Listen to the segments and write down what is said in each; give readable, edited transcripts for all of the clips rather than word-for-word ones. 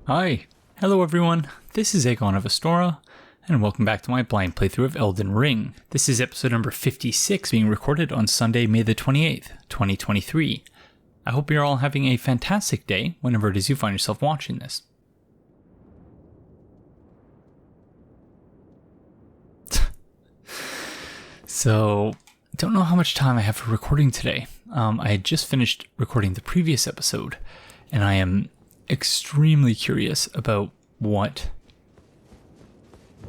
Hi, hello everyone, this is Aegon of Astora, and welcome back to my blind playthrough of Elden Ring. This is episode number 56, being recorded on Sunday, May the 28th, 2023. I hope you're all having a fantastic day whenever it is you find yourself watching this. So, don't know how much time I have for recording today. I had just finished recording the previous episode, and I am extremely curious about what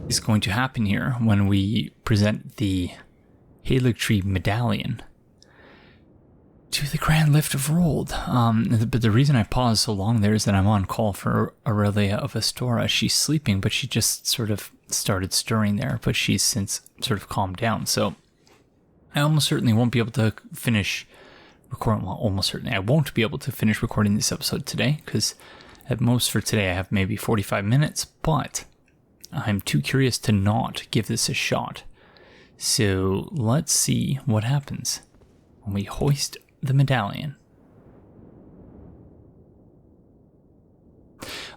is going to happen here when we present the Haligtree medallion to the Grand Lift of Rold. But the reason I paused so long there is that I'm on call for Aurelia of Astora. She's sleeping, but she just sort of started stirring there, but she's since sort of calmed down. So I almost certainly won't be able to finish recording. Well, almost certainly I won't be able to finish recording this episode today, because at most for today I have maybe 45 minutes, but I'm too curious to not give this a shot. So let's see what happens when we hoist the medallion.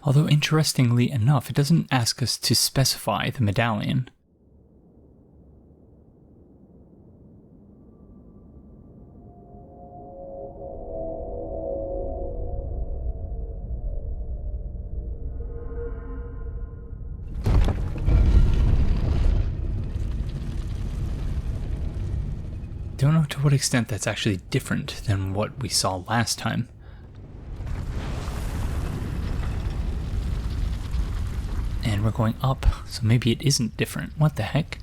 Although interestingly enough, it doesn't ask us to specify the medallion. Don't know to what extent that's actually different than what we saw last time. And we're going up, so maybe it isn't different. What the heck?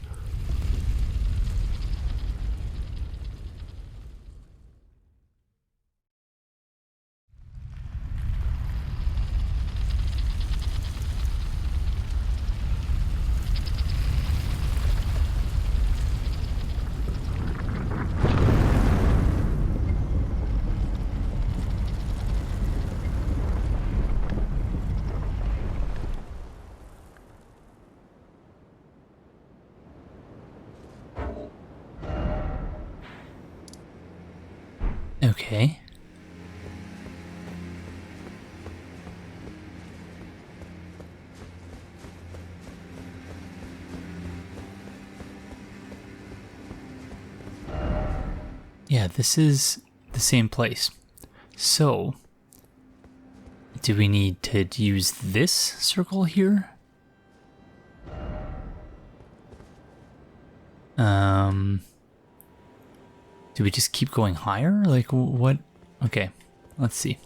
Okay. Yeah, this is the same place. So, do we need to use this circle here? Do we just keep going higher? Like, what? Okay, let's see.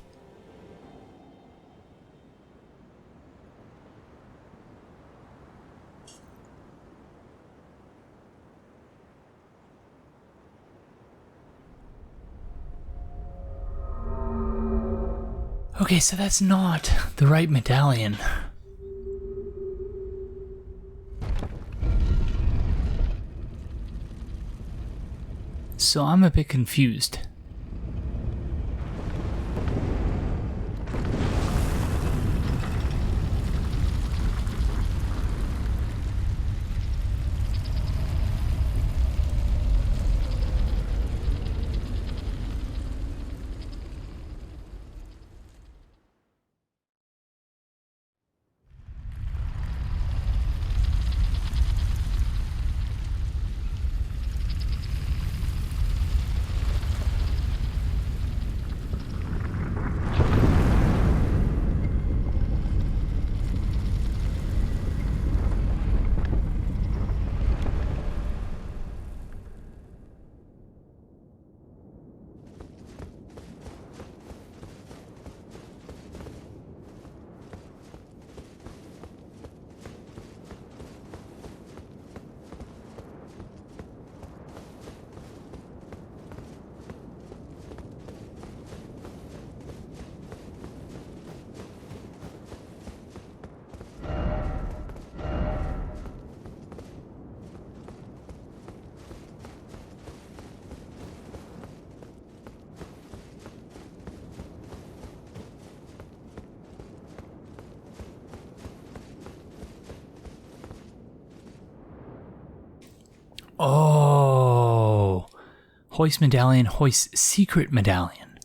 Okay, so that's not the right medallion. So I'm a bit confused. Oh, hoist medallion, hoist secret medallion.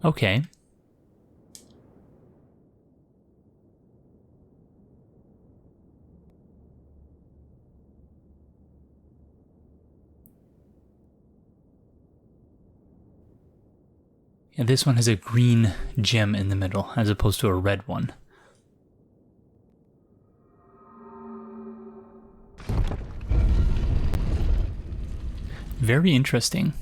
Okay. And this one has a green gem in the middle, as opposed to a red one. Very interesting.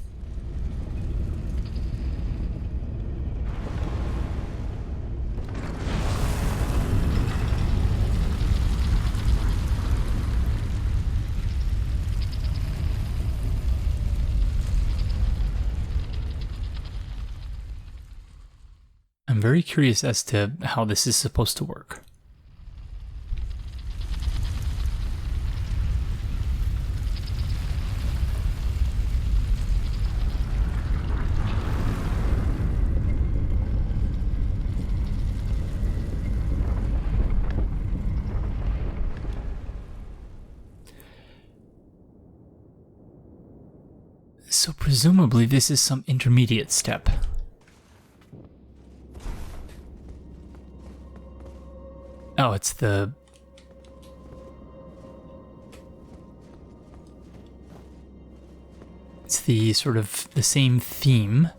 I'm very curious as to how this is supposed to work. So presumably this is some intermediate step. Oh, it's the... It's the sort of the same theme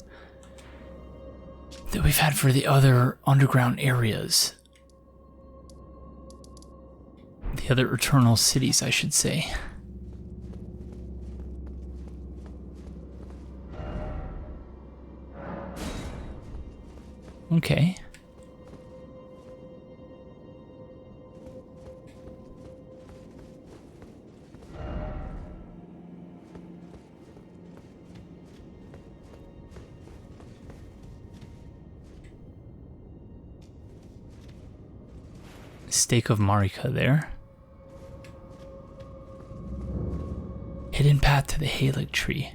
that we've had for the other underground areas. The other eternal cities, I should say. Okay. Stake of Marika there. Hidden path to the Haligtree.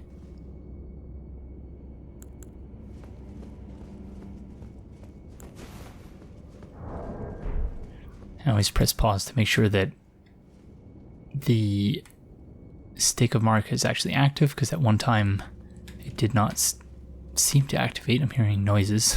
I always press pause to make sure that the Stake of Marika is actually active, because at one time it did not seem to activate. I'm hearing noises.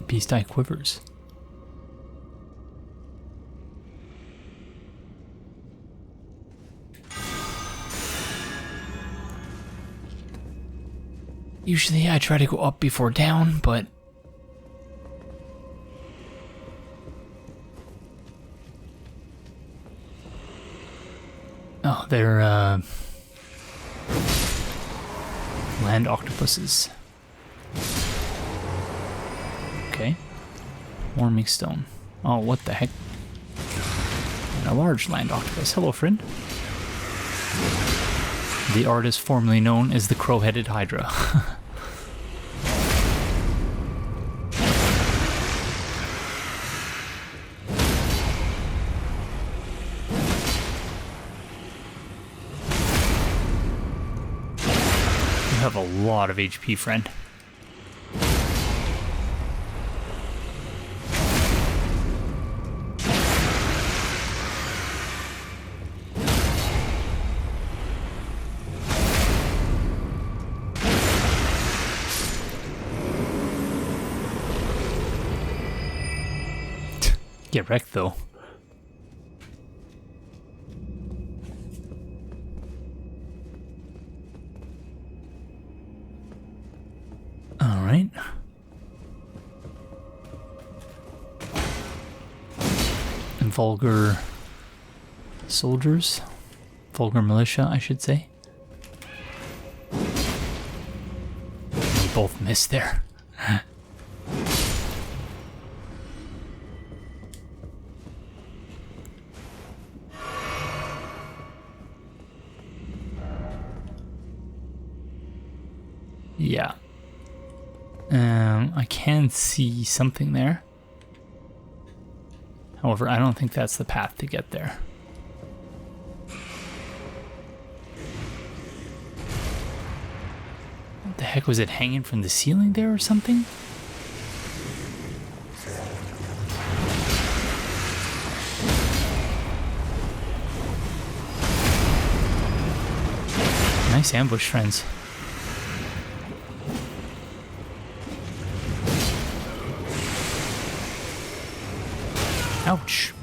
Beast Eye quivers. Usually I try to go up before down, but oh, they're land octopuses. Okay. Warming stone. Oh, what the heck? And a large land octopus. Hello, friend. The artist formerly known as the Crow-Headed Hydra. You have a lot of HP, friend. Get wrecked though. All right. And vulgar soldiers, vulgar militia, I should say. We both missed there. Yeah. I can see something there. However, I don't think that's the path to get there. What the heck, was it hanging from the ceiling there or something? Nice ambush, friends. Ouch.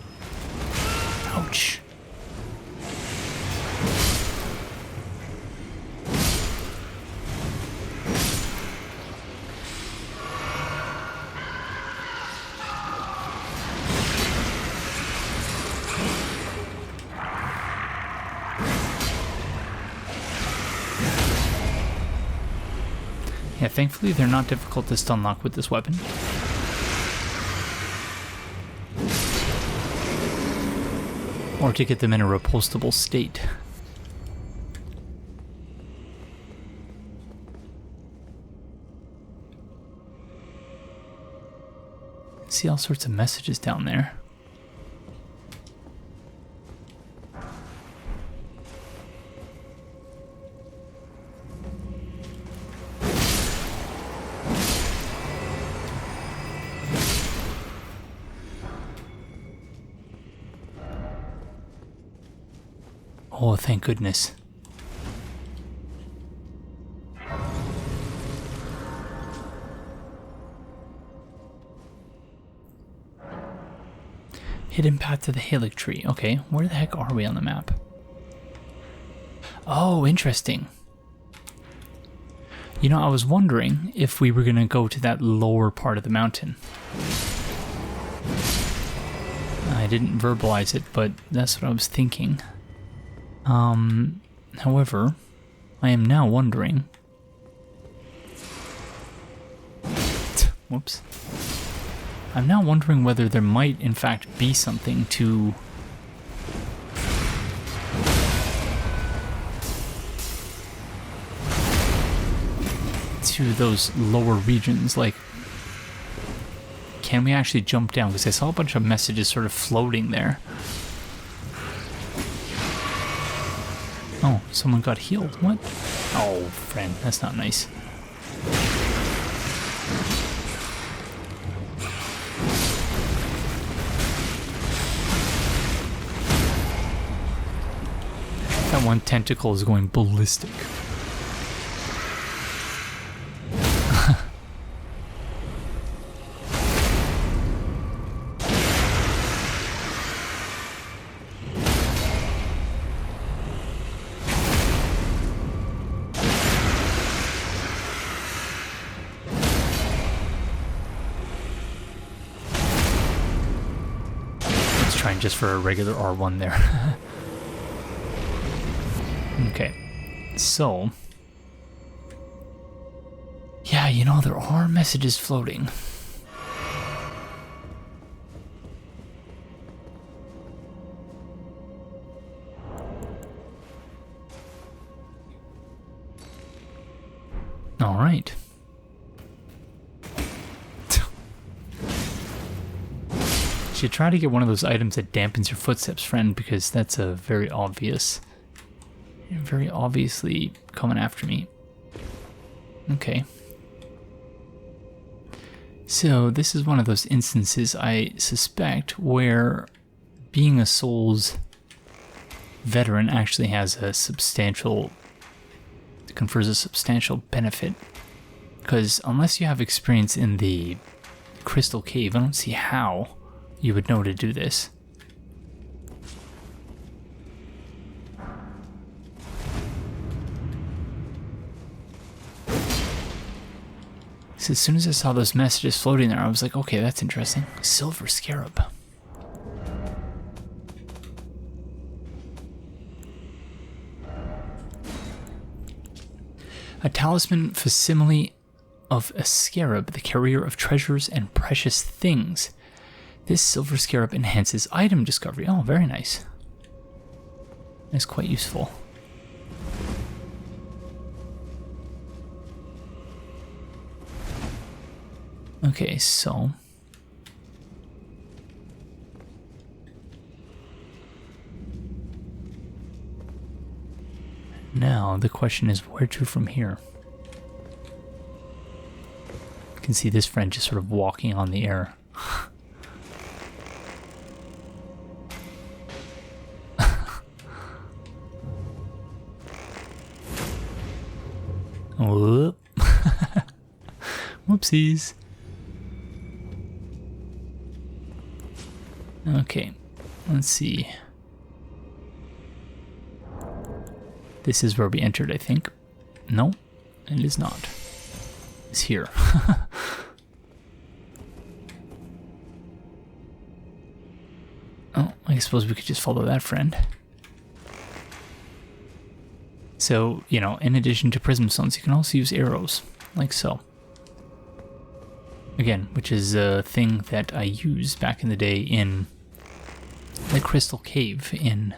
Ouch. Yeah, thankfully they're not difficult to stun lock with this weapon. Or to get them in a repulsable state. See all sorts of messages down there. Oh, thank goodness. Hidden path to the Haligtree. Okay, where the heck are we on the map? Oh, interesting. You know, I was wondering if we were going to go to that lower part of the mountain. I didn't verbalize it, but that's what I was thinking. However, I am now wondering... Whoops. I'm now wondering whether there might, in fact, be something to... those lower regions, like... Can we actually jump down? Because I saw a bunch of messages sort of floating there. Oh, someone got healed. What? Oh, friend, that's not nice. That one tentacle is going ballistic. Just for a regular R1 there. Okay, so yeah, you know, there are messages floating. All right. You should try to get one of those items that dampens your footsteps, friend, because that's a very obviously coming after me. Okay. So this is one of those instances, I suspect, where being a Souls veteran actually has a confers a substantial benefit. Because unless you have experience in the Crystal Cave, I don't see how you would know to do this. So as soon as I saw those messages floating there, I was like, okay, that's interesting. Silver Scarab. A talisman facsimile of a scarab, the carrier of treasures and precious things. This silver scarab enhances item discovery. Oh, very nice. That's quite useful. Okay, so... now the question is where to from here? You can see this friend just sort of walking on the air. Whoop. Whoopsies. Okay, let's see. This is where we entered, I think. No, it is not. It's here. Oh, I suppose we could just follow that friend. So, you know, in addition to prism stones, you can also use arrows, like so. Again, which is a thing that I used back in the day in the Crystal Cave in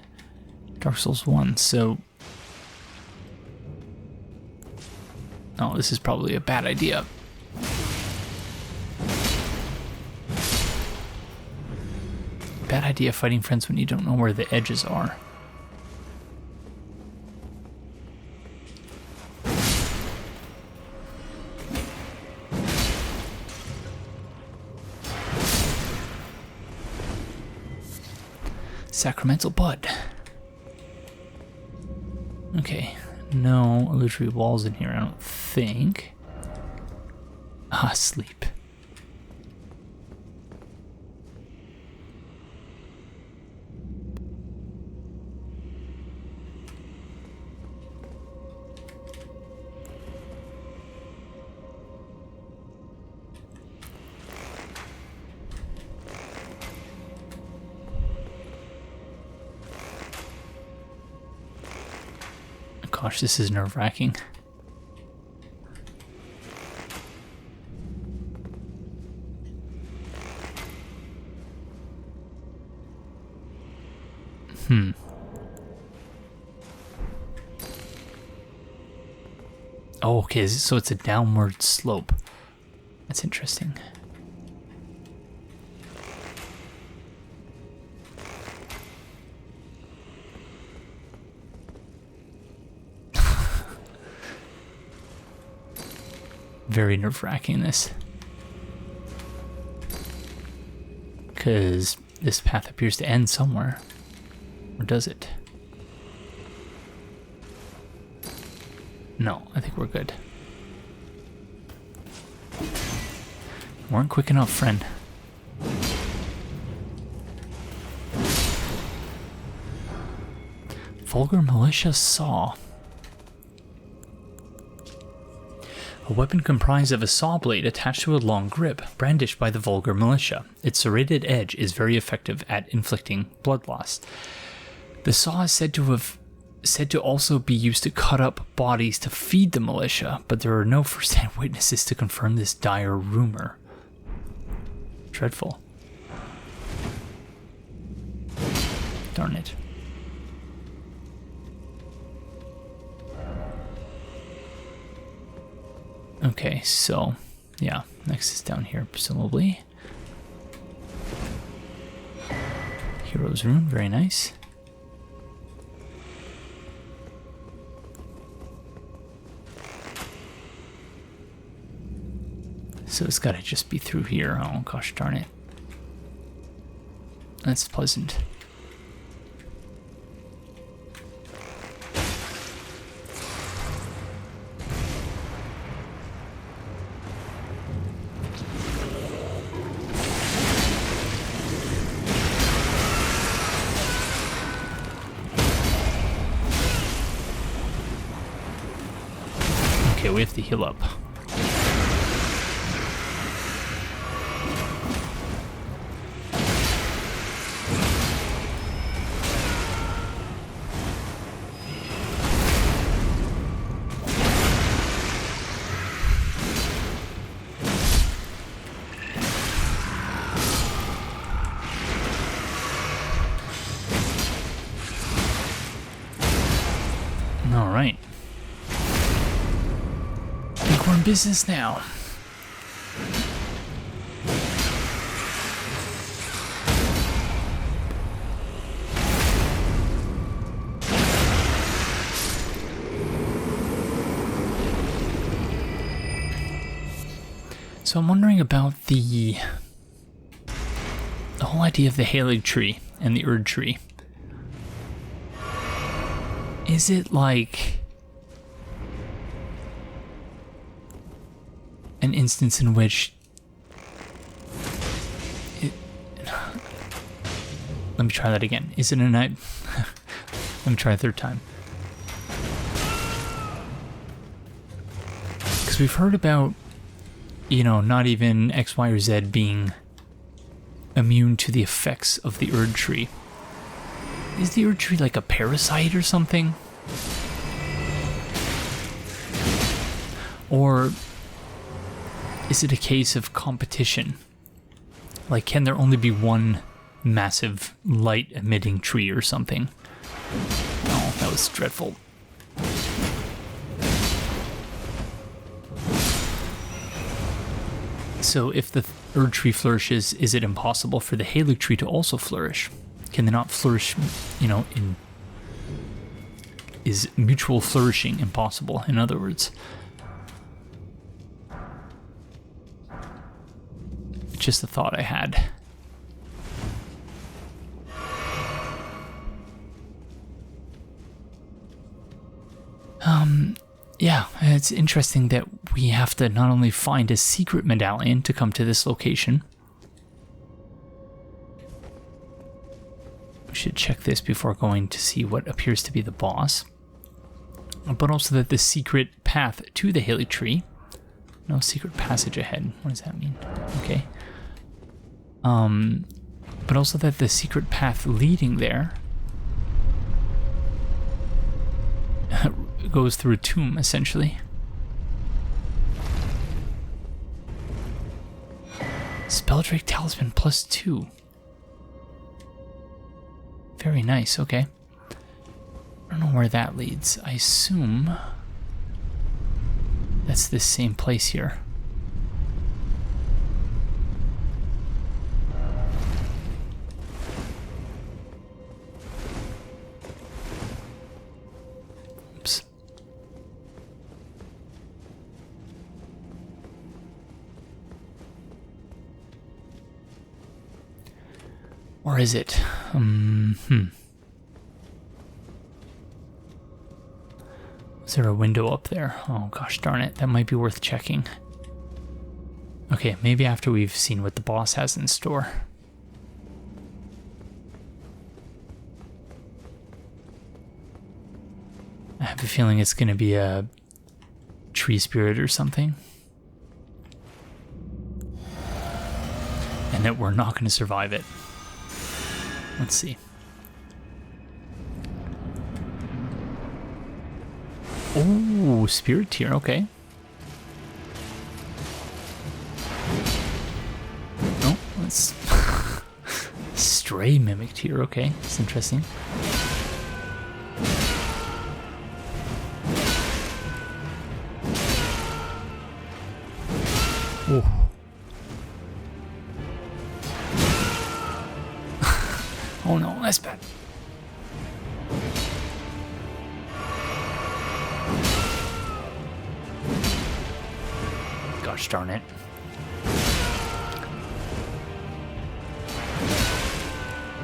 Dark Souls 1, so... Oh, this is probably a bad idea. Bad idea fighting friends when you don't know where the edges are. Sacramental Bud. Okay, no illusory walls in here, I don't think. Ah, sleep. Gosh, this is nerve-wracking. Oh, okay, so it's a downward slope. That's interesting. Very nerve-wracking, this. Because this path appears to end somewhere. Or does it? No, I think we're good. Weren't quick enough, friend. Vulgar Militia Saw. A weapon comprised of a saw blade attached to a long grip, brandished by the Vulgar Militia. Its serrated edge is very effective at inflicting blood loss. The saw is said to also be used to cut up bodies to feed the militia, but there are no first-hand witnesses to confirm this dire rumor. Dreadful. Darn it. Okay, so, yeah, next is down here, presumably. Hero's Rune, very nice. So it's gotta just be through here. Oh, gosh darn it. That's pleasant. Okay, we have to heal up. All right. We're in business now. So I'm wondering about the whole idea of the Haligtree and the Erdtree. Is it like an instance in which Let me try that again. Is it a night? Let me try a third time. Because we've heard about, you know, not even X, Y, or Z being immune to the effects of the Erd Tree. Is the Erd Tree like a parasite or something? Or is it a case of competition? Like, can there only be one massive light-emitting tree or something? Oh, that was dreadful. So if the Erd Tree flourishes, is it impossible for the Haligtree to also flourish? Can they not flourish, you know, is mutual flourishing impossible, in other words? Just a thought I had. Yeah, it's interesting that we have to not only find a secret medallion to come to this location. We should check this before going to see what appears to be the boss. But also that the secret path to the Haligtree. No secret passage ahead. What does that mean? Okay. But also that the secret path leading there goes through a tomb, essentially. Spelldrake Talisman +2. Very nice, okay. I don't know where that leads. I assume that's this same place here. Oops. Or is it? Is there a window up there? Oh gosh darn it, that might be worth checking. Okay, maybe after we've seen what the boss has in store. I have a feeling it's going to be a tree spirit or something. And that we're not going to survive it. Let's see. Oh, spirit tier, okay. Oh, that's stray mimic tier, okay. That's interesting. Oh. Oh no, that's bad. Gosh darn it.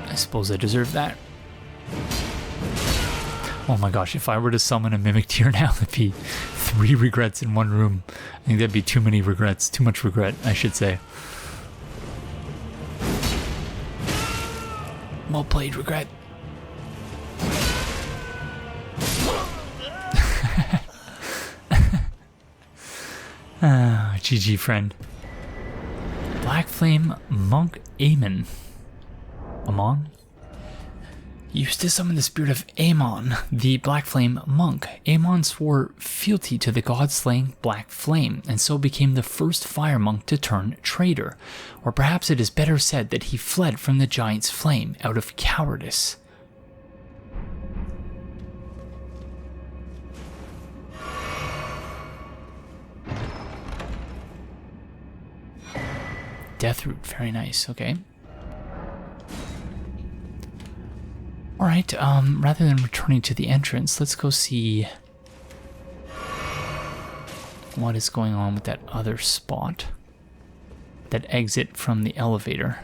I suppose I deserve that. Oh my gosh, if I were to summon a mimic tier now, that'd be 3 regrets in one room. I think that'd be too many regrets. Too much regret, I should say. Well played, regret. GG, friend. Black Flame Monk Aemon. Amon? Used to summon the spirit of Aemon, the Black Flame monk. Aemon swore fealty to the god-slaying Black Flame, and so became the first fire monk to turn traitor. Or perhaps it is better said that he fled from the giant's flame out of cowardice. Deathroot, very nice, okay. Alright, rather than returning to the entrance, let's go see what is going on with that other spot. That exit from the elevator.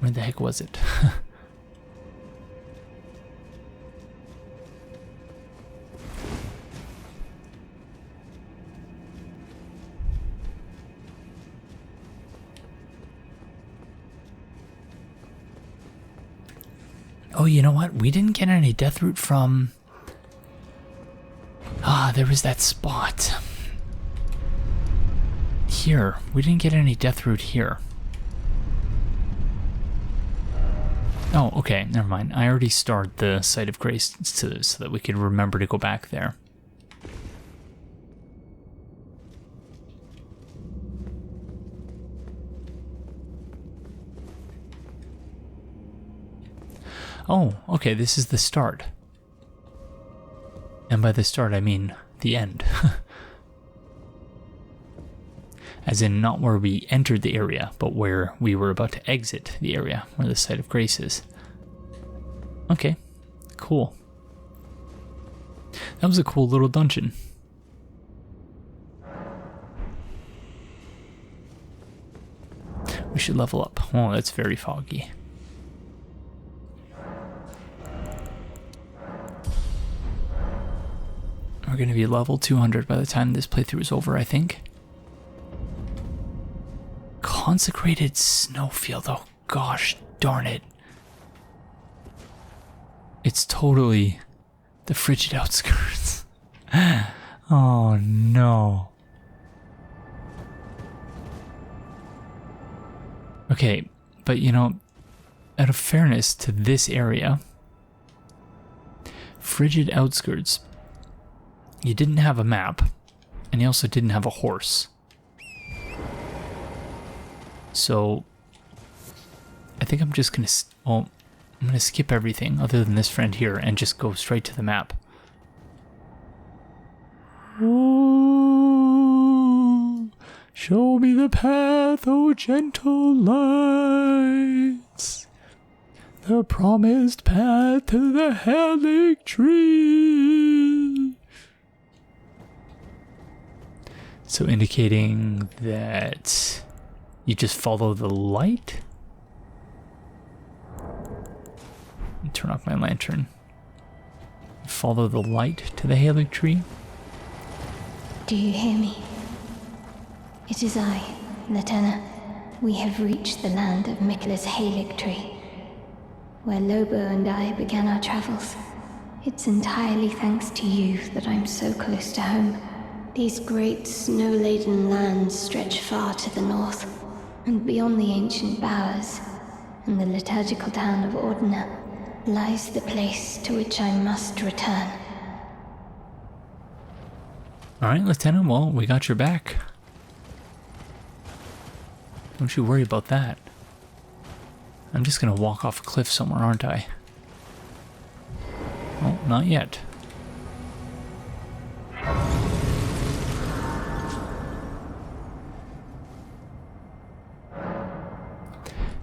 Where the heck was it? Oh, you know what? We didn't get any death root from... Ah, there was that spot. Here. We didn't get any death root here. Oh, okay. Never mind. I already starred the Site of Grace so that we could remember to go back there. Oh, okay, this is the start. And by the start, I mean the end. As in, not where we entered the area, but where we were about to exit the area, where the Site of Grace is. Okay, cool. That was a cool little dungeon. We should level up. Oh, that's very foggy. We're going to be level 200 by the time this playthrough is over, I think. Consecrated Snowfield. Oh gosh, darn it. It's totally the frigid outskirts. Oh no. Okay, but you know, out of fairness to this area, frigid outskirts, you didn't have a map, and you also didn't have a horse. So, I think I'm just gonna, well, I'm gonna skip everything other than this friend here and just go straight to the map. Ooh, show me the path, oh gentle lights, the promised path to the Haligtree. So indicating that you just follow the light? Turn off my lantern. Follow the light to the Haligtree? Do you hear me? It is I, Latenna. We have reached the land of Miquella's Haligtree, where Lobo and I began our travels. It's entirely thanks to you that I'm so close to home. These great snow-laden lands stretch far to the north, and beyond the ancient bowers and the liturgical town of Ordina lies the place to which I must return. Alright, Lieutenant, well, we got your back. Don't you worry about that. I'm just gonna walk off a cliff somewhere, aren't I? Oh, not yet.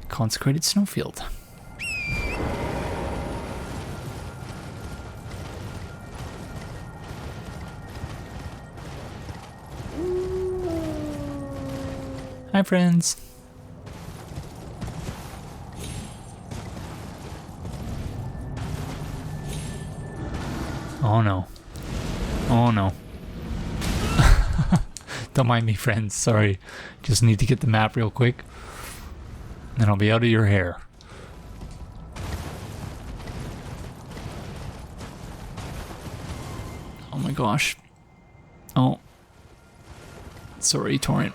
Consecrated Snowfield. Hi, friends. Oh no. Oh no. Don't mind me, friends. Sorry. Just need to get the map real quick. Then I'll be out of your hair. Oh my gosh. Oh. Sorry, Torrent.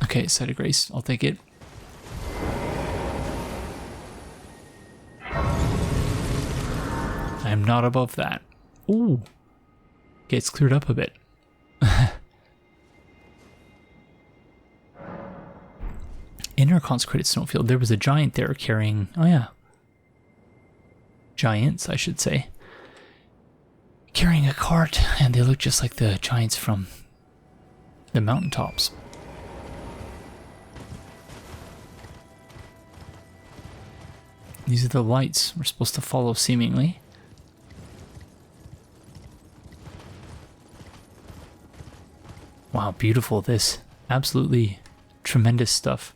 Okay, Site of Grace. I'll take it. I'm not above that. Ooh. Okay, it's cleared up a bit. In our Consecrated Snowfield, there was a giant there carrying... Oh yeah. Giants, I should say. Carrying a cart, and they look just like the giants from the mountaintops. These are the lights we're supposed to follow, seemingly. Wow, beautiful. This absolutely tremendous stuff.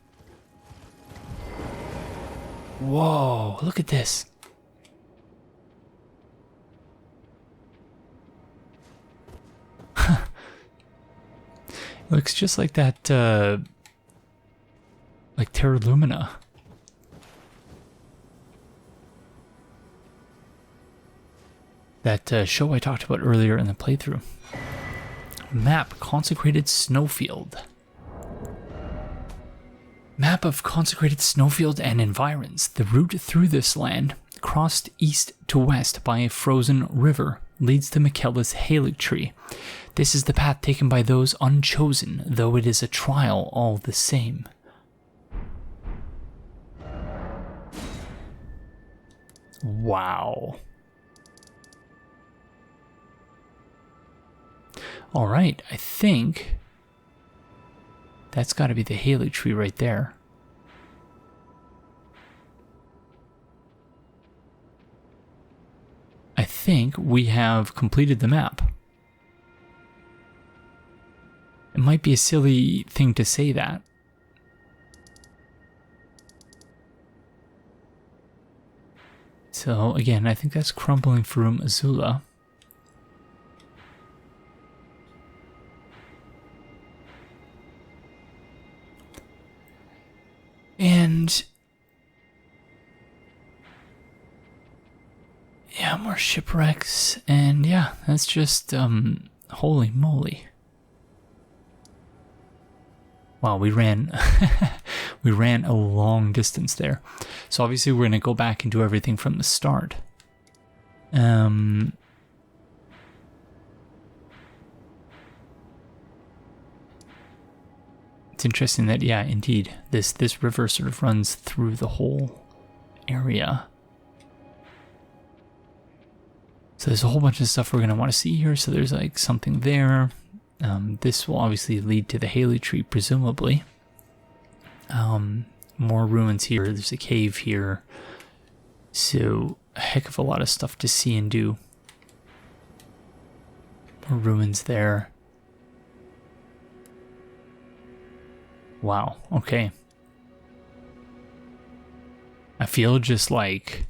Whoa, look at this. Looks just like that, like Terra Lumina. That show I talked about earlier in the playthrough. Map, Consecrated Snowfield. Map of Consecrated Snowfield and environs. The route through this land, crossed east to west by a frozen river, leads to Miquella's Haligtree. This is the path taken by those unchosen, though it is a trial all the same. Wow. Alright, I think that's got to be the Haligtree right there. I think we have completed the map. It might be a silly thing to say that. So again, I think that's Crumbling Farum Azula. And yeah, more shipwrecks, and yeah, that's just holy moly. Wow, we ran we ran a long distance there. So obviously we're gonna go back and do everything from the start. It's interesting that, yeah, indeed, this river sort of runs through the whole area. So there's a whole bunch of stuff we're going to want to see here. So there's like something there. This will obviously lead to the Haligtree, presumably. More ruins here. There's a cave here. So a heck of a lot of stuff to see and do. More ruins there. Wow, okay. I feel just like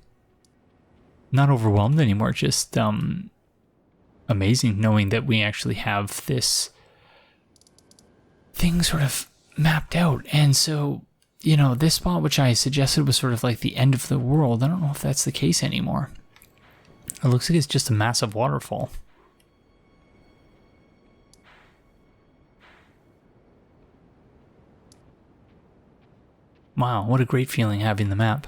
not overwhelmed anymore, just amazing knowing that we actually have this thing sort of mapped out. And so, you know, this spot which I suggested was sort of like the end of the world, I don't know if that's the case anymore. It looks like it's just a massive waterfall. Wow, what a great feeling having the map.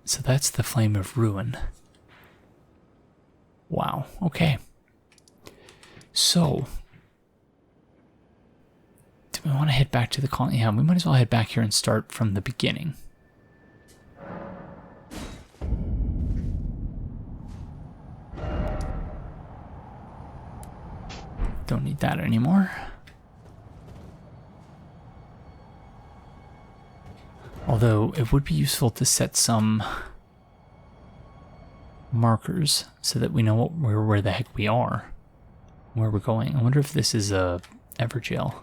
So that's the Flame of Ruin. Wow, okay. So, do we want to head back to the colony? Yeah, we might as well head back here and start from the beginning. Don't need that anymore. Although it would be useful to set some markers so that we know where the heck we are, where we're going. I wonder if this is a Everjail.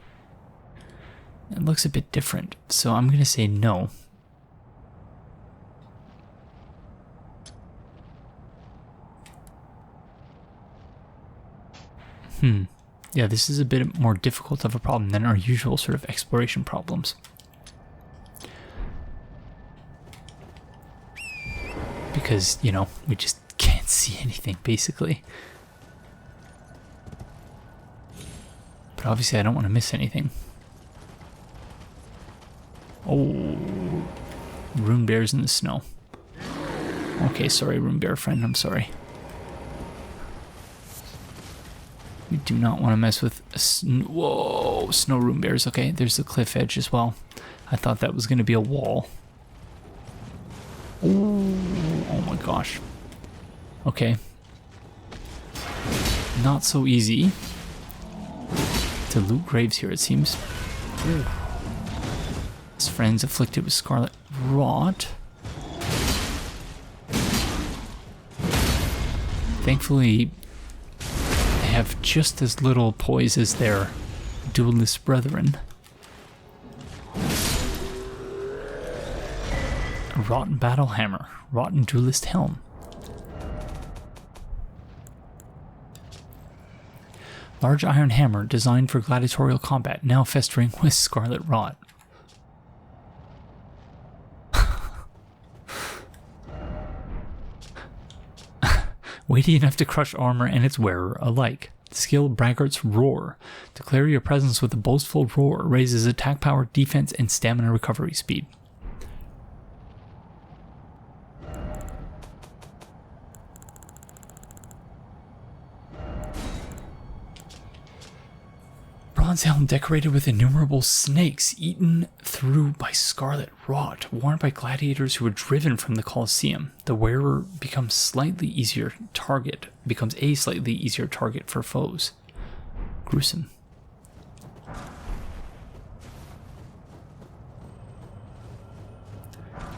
It looks a bit different, so I'm going to say no. Yeah, this is a bit more difficult of a problem than our usual sort of exploration problems. Because, you know, we just can't see anything, basically. But obviously I don't want to miss anything. Oh, rune bears in the snow. Okay, sorry, rune bear friend, I'm sorry. We do not want to mess with whoa, snow rune bears. Okay, there's the cliff edge as well. I thought that was going to be a wall. Oh my gosh. Okay. Not so easy to loot graves here, it seems. Ooh. His friends afflicted with scarlet rot. Thankfully, they have just as little poise as their duelist brethren. Rotten Battle Hammer. Rotten Duelist Helm. Large iron hammer designed for gladiatorial combat, now festering with scarlet rot. Weighty enough to crush armor and its wearer alike. Skilled Braggart's Roar. Declare your presence with a boastful roar. Raises attack power, defense, and stamina recovery speed. Bronze helm decorated with innumerable snakes eaten through by scarlet rot, worn by gladiators who were driven from the Colosseum. The wearer becomes a slightly easier target for foes. Gruesome.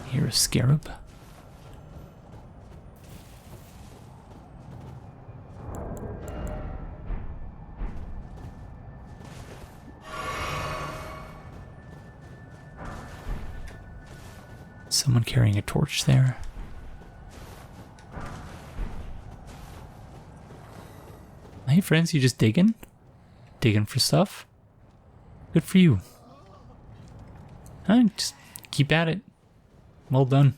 Here a scarab. Someone carrying a torch there. Hey friends, you just digging? Digging for stuff? Good for you. Huh? Just keep at it. Well done.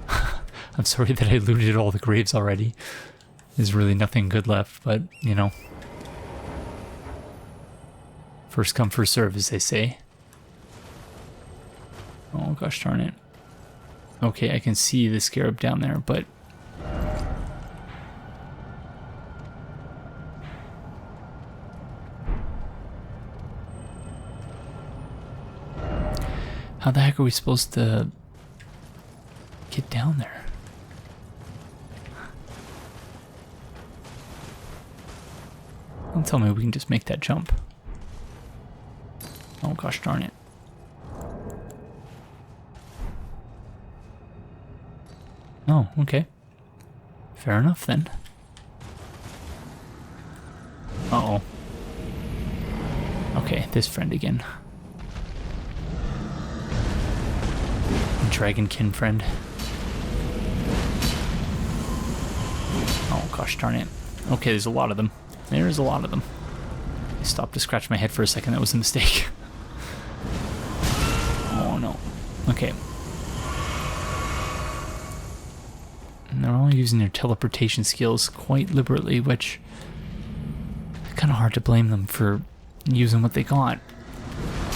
I'm sorry that I looted all the graves already. There's really nothing good left, but, you know. First come, first serve, as they say. Oh, gosh darn it. Okay, I can see the scarab down there, but... how the heck are we supposed to get down there? Don't tell me we can just make that jump. Oh gosh darn it. Oh, okay. Fair enough then. Uh-oh. Okay, this friend again. Dragonkin friend. Oh gosh darn it. Okay, there's a lot of them. There's a lot of them. I stopped to scratch my head for a second. That was a mistake. Oh no. Okay. And they're all using their teleportation skills quite liberally, which kind of hard to blame them for using what they got,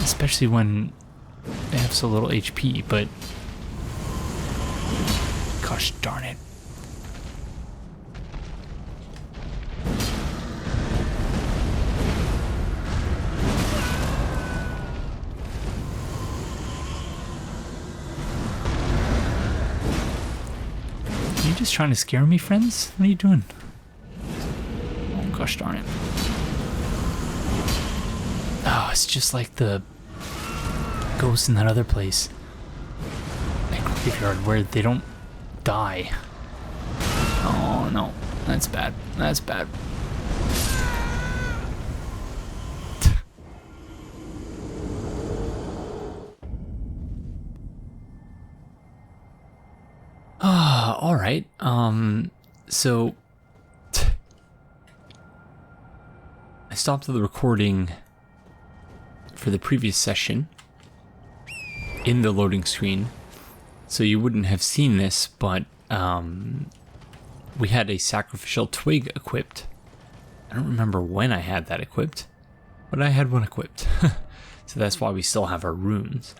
especially when they have so little HP, but gosh darn it. Are you just trying to scare me, friends? What are you doing? Oh gosh darn it. Oh, it's just like the ghosts in that other place. That graveyard where they don't die. Oh no, that's bad. That's bad. All right. So I stopped the recording for the previous session in the loading screen, so you wouldn't have seen this, but we had a sacrificial twig equipped. I don't remember when I had that equipped, but I had one equipped. So that's why we still have our runes.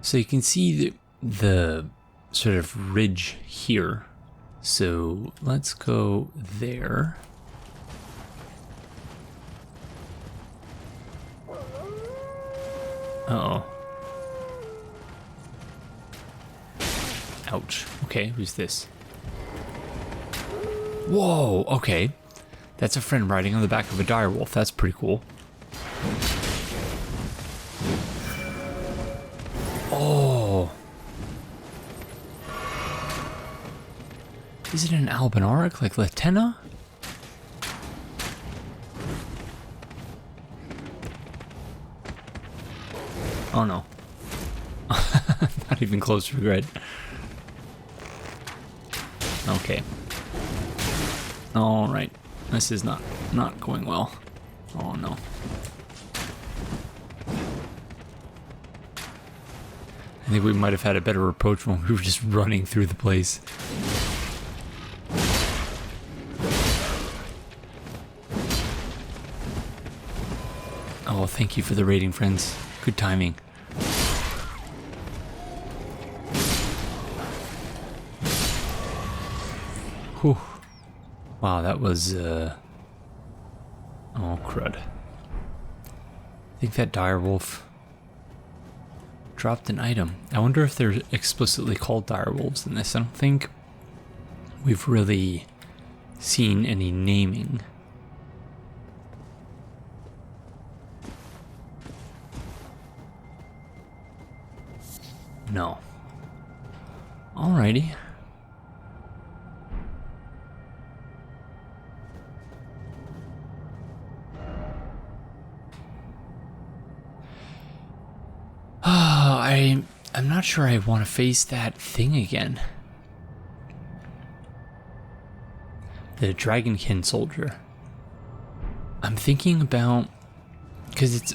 So you can see the sort of ridge here. So let's go there. Uh-oh. Ouch. Okay, who's this? Whoa, okay. That's a friend riding on the back of a direwolf. That's pretty cool. Oh. Is it an albinaric like Latenna? Oh no. Not even close to regret. Okay. Alright. This is not going well. Oh no. I think we might have had a better approach when we were just running through the place. Oh, thank you for the rating, friends. Good timing. Whew. Wow, that was, oh, crud. I think that direwolf dropped an item. I wonder if they're explicitly called direwolves in this. I don't think we've really seen any naming. No. Alrighty. I'm not sure I want to face that thing again. The Dragonkin soldier. I'm thinking about, because it's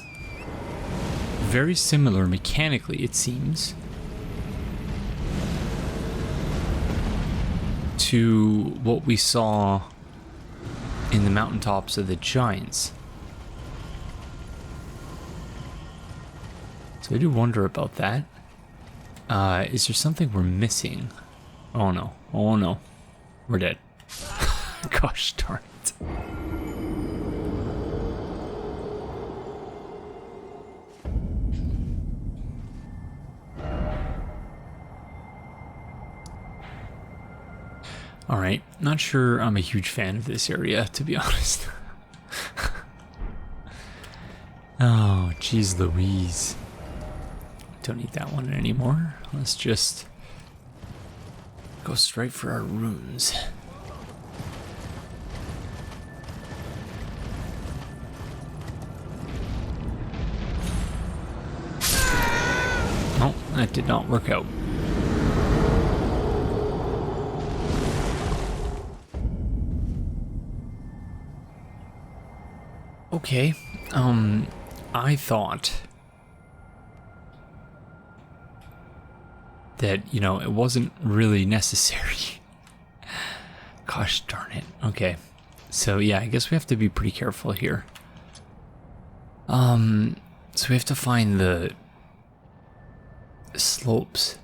very similar mechanically, it seems, to what we saw in the mountaintops of the giants. So I do wonder about that. Is there something we're missing? Oh no. Oh no. We're dead. Gosh darn it. Alright. Not sure I'm a huge fan of this area, to be honest. Oh, geez Louise. Don't need that one anymore. Let's just go straight for our runes. Oh, that did not work out. Okay, I thought that, you know, it wasn't really necessary. Gosh darn it. Okay. So yeah, I guess we have to be pretty careful here. So we have to find the slopes.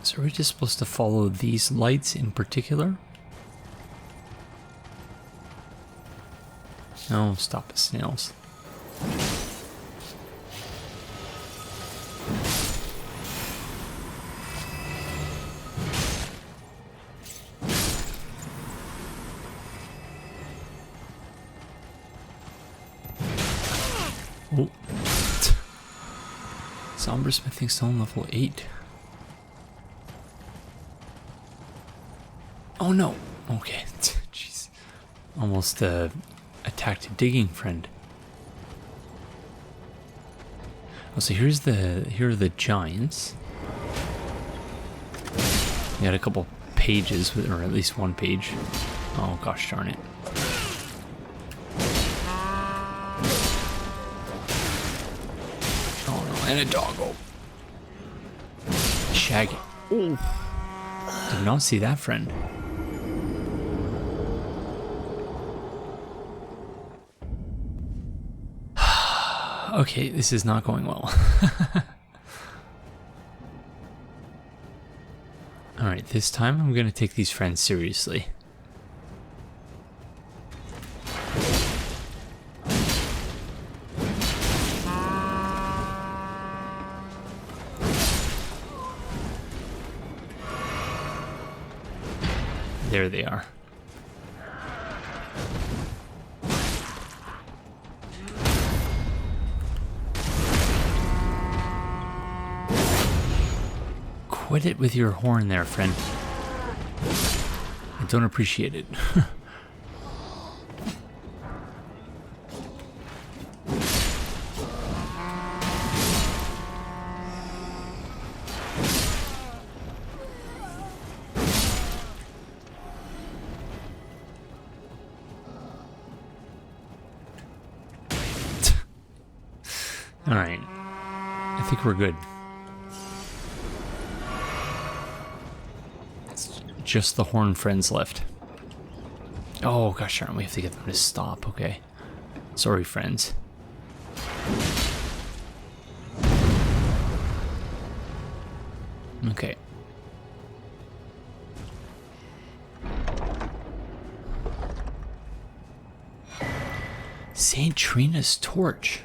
So are we just supposed to follow these lights in particular? No, stop it, snails. Oh. Somber Smithing Stone level 8. Oh no. Okay. Jeez. Almost attacked a digging friend. Oh, so here are the giants. We had a couple pages, or at least one page. Oh gosh darn it. Oh no, and a doggo. Shaggy. Ooh. Did not see that friend. Okay, this is not going well. Alright, this time I'm going to take these friends seriously. There they are. Quit it with your horn there, friend. I don't appreciate it. Alright. I think we're good. It's just the horn friends left. Oh, gosh darn, we have to get them to stop. Okay. Sorry, friends. Okay. St. Trina's torch.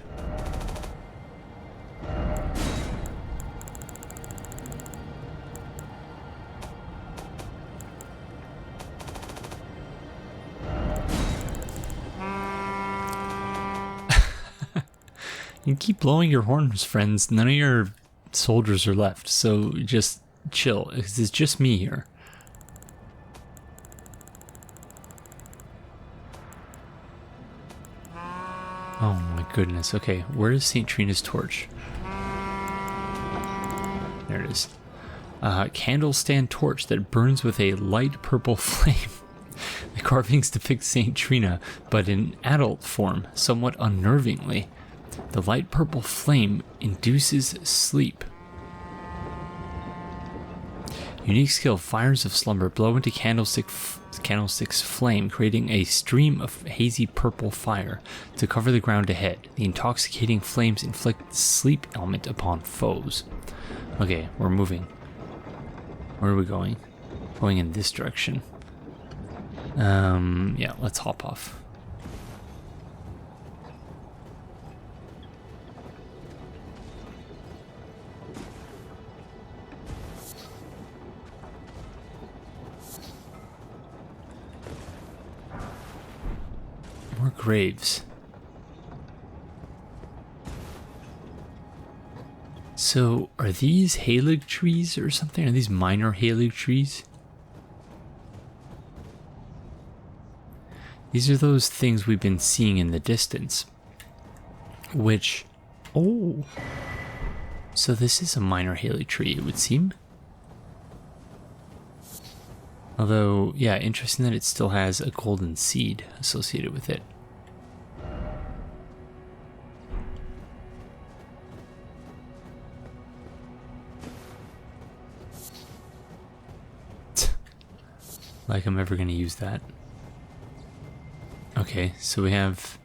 You keep blowing your horns, friends. None of your soldiers are left, so just chill. It's just me here. Oh my goodness. Okay, where is St. Trina's torch? There it is. Candle stand torch that burns with a light purple flame. The carvings depict St. Trina, but in adult form, somewhat unnervingly. The light purple flame induces sleep. Unique skill, fires of slumber blow into candlestick's flame, creating a stream of hazy purple fire to cover the ground ahead. The intoxicating flames inflict sleep element upon foes. Okay, we're moving. Where are we going? Going in this direction. Yeah, let's hop off. More graves. So, are these Haligtrees or something? Are these minor Haligtrees? These are those things we've been seeing in the distance. Which... Oh! So this is a minor Haligtree, it would seem. Although, yeah, interesting that it still has a golden seed associated with it. Like I'm ever going to use that. Okay, so we have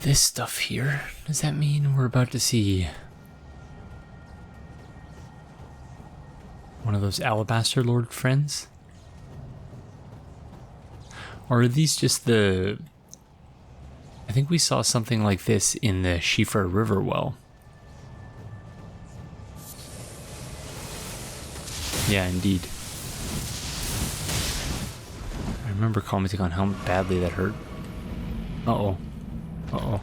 this stuff here. Does that mean we're about to see one of those Alabaster Lord friends? Or are these just the... I think we saw something like this in the Schiefer River well. Yeah, indeed. I remember commenting on how badly that hurt. Uh-oh. Uh-oh.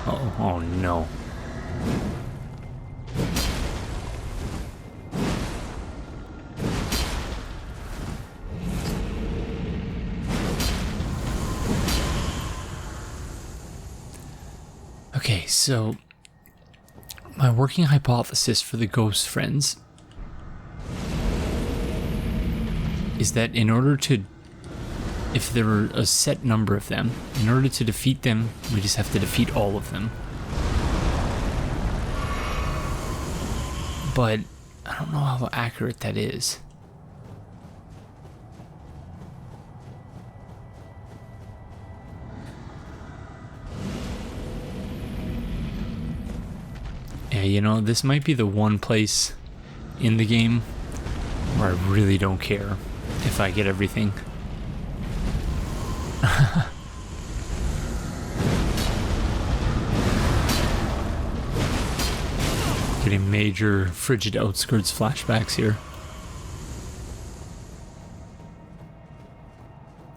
Uh-oh. Oh, no. Okay, so my working hypothesis for the ghost friends is that in order to, if there were a set number of them, in order to defeat them, we just have to defeat all of them. But I don't know how accurate that is. Yeah, you know, this might be the one place in the game where I really don't care if I get everything. Getting major Frigid Outskirts flashbacks here.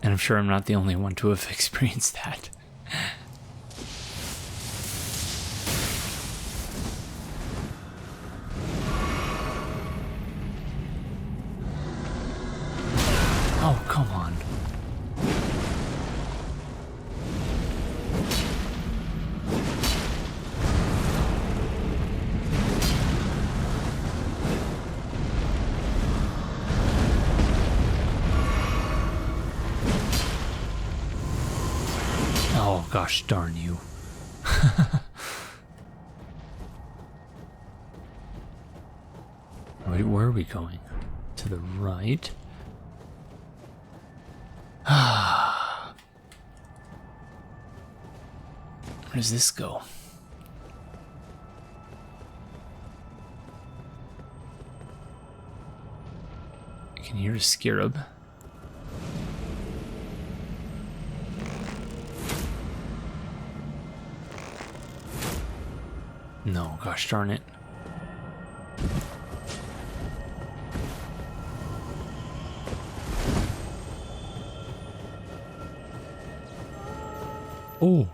And I'm sure I'm not the only one to have experienced that. gosh darn you. Wait, where are we going? To the right? Ah. Where does this go? I can hear a scarab. No, gosh darn it. Oh.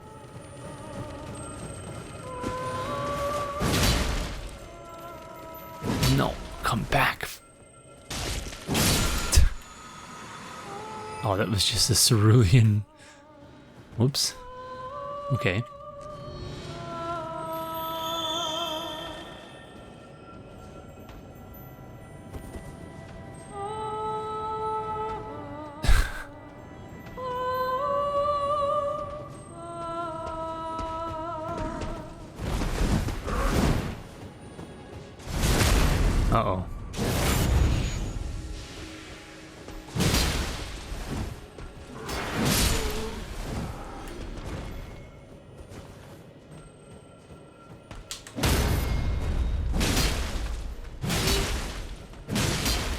No, come back. Oh, that was just a cerulean. Whoops. Okay. Uh-oh.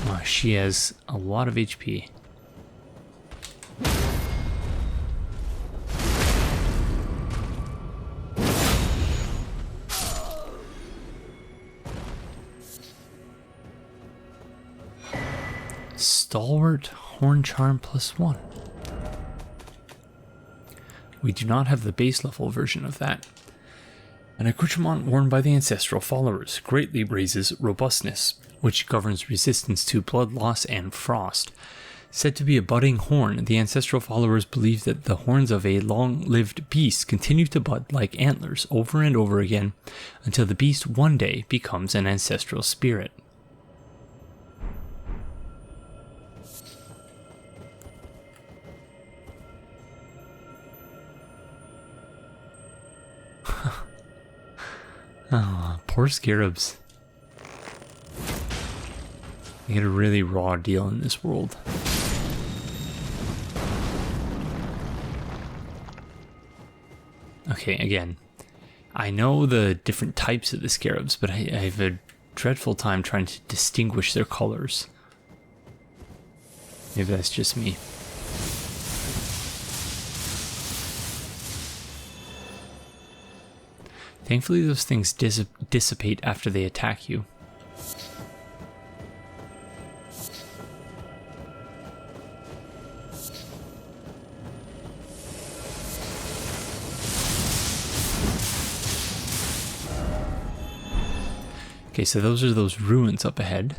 Oh, she has a lot of HP. Stalwart Horn Charm +1. We do not have the base level version of that. An accoutrement worn by the ancestral followers greatly raises robustness, which governs resistance to blood loss and frost. Said to be a budding horn, the ancestral followers believe that the horns of a long-lived beast continue to bud like antlers over and over again until the beast one day becomes an ancestral spirit. Oh, poor scarabs. They get a really raw deal in this world. Okay, again, I know the different types of the scarabs, but I have a dreadful time trying to distinguish their colors. Maybe that's just me. Thankfully, those things dissipate after they attack you. Okay, so those are those ruins up ahead.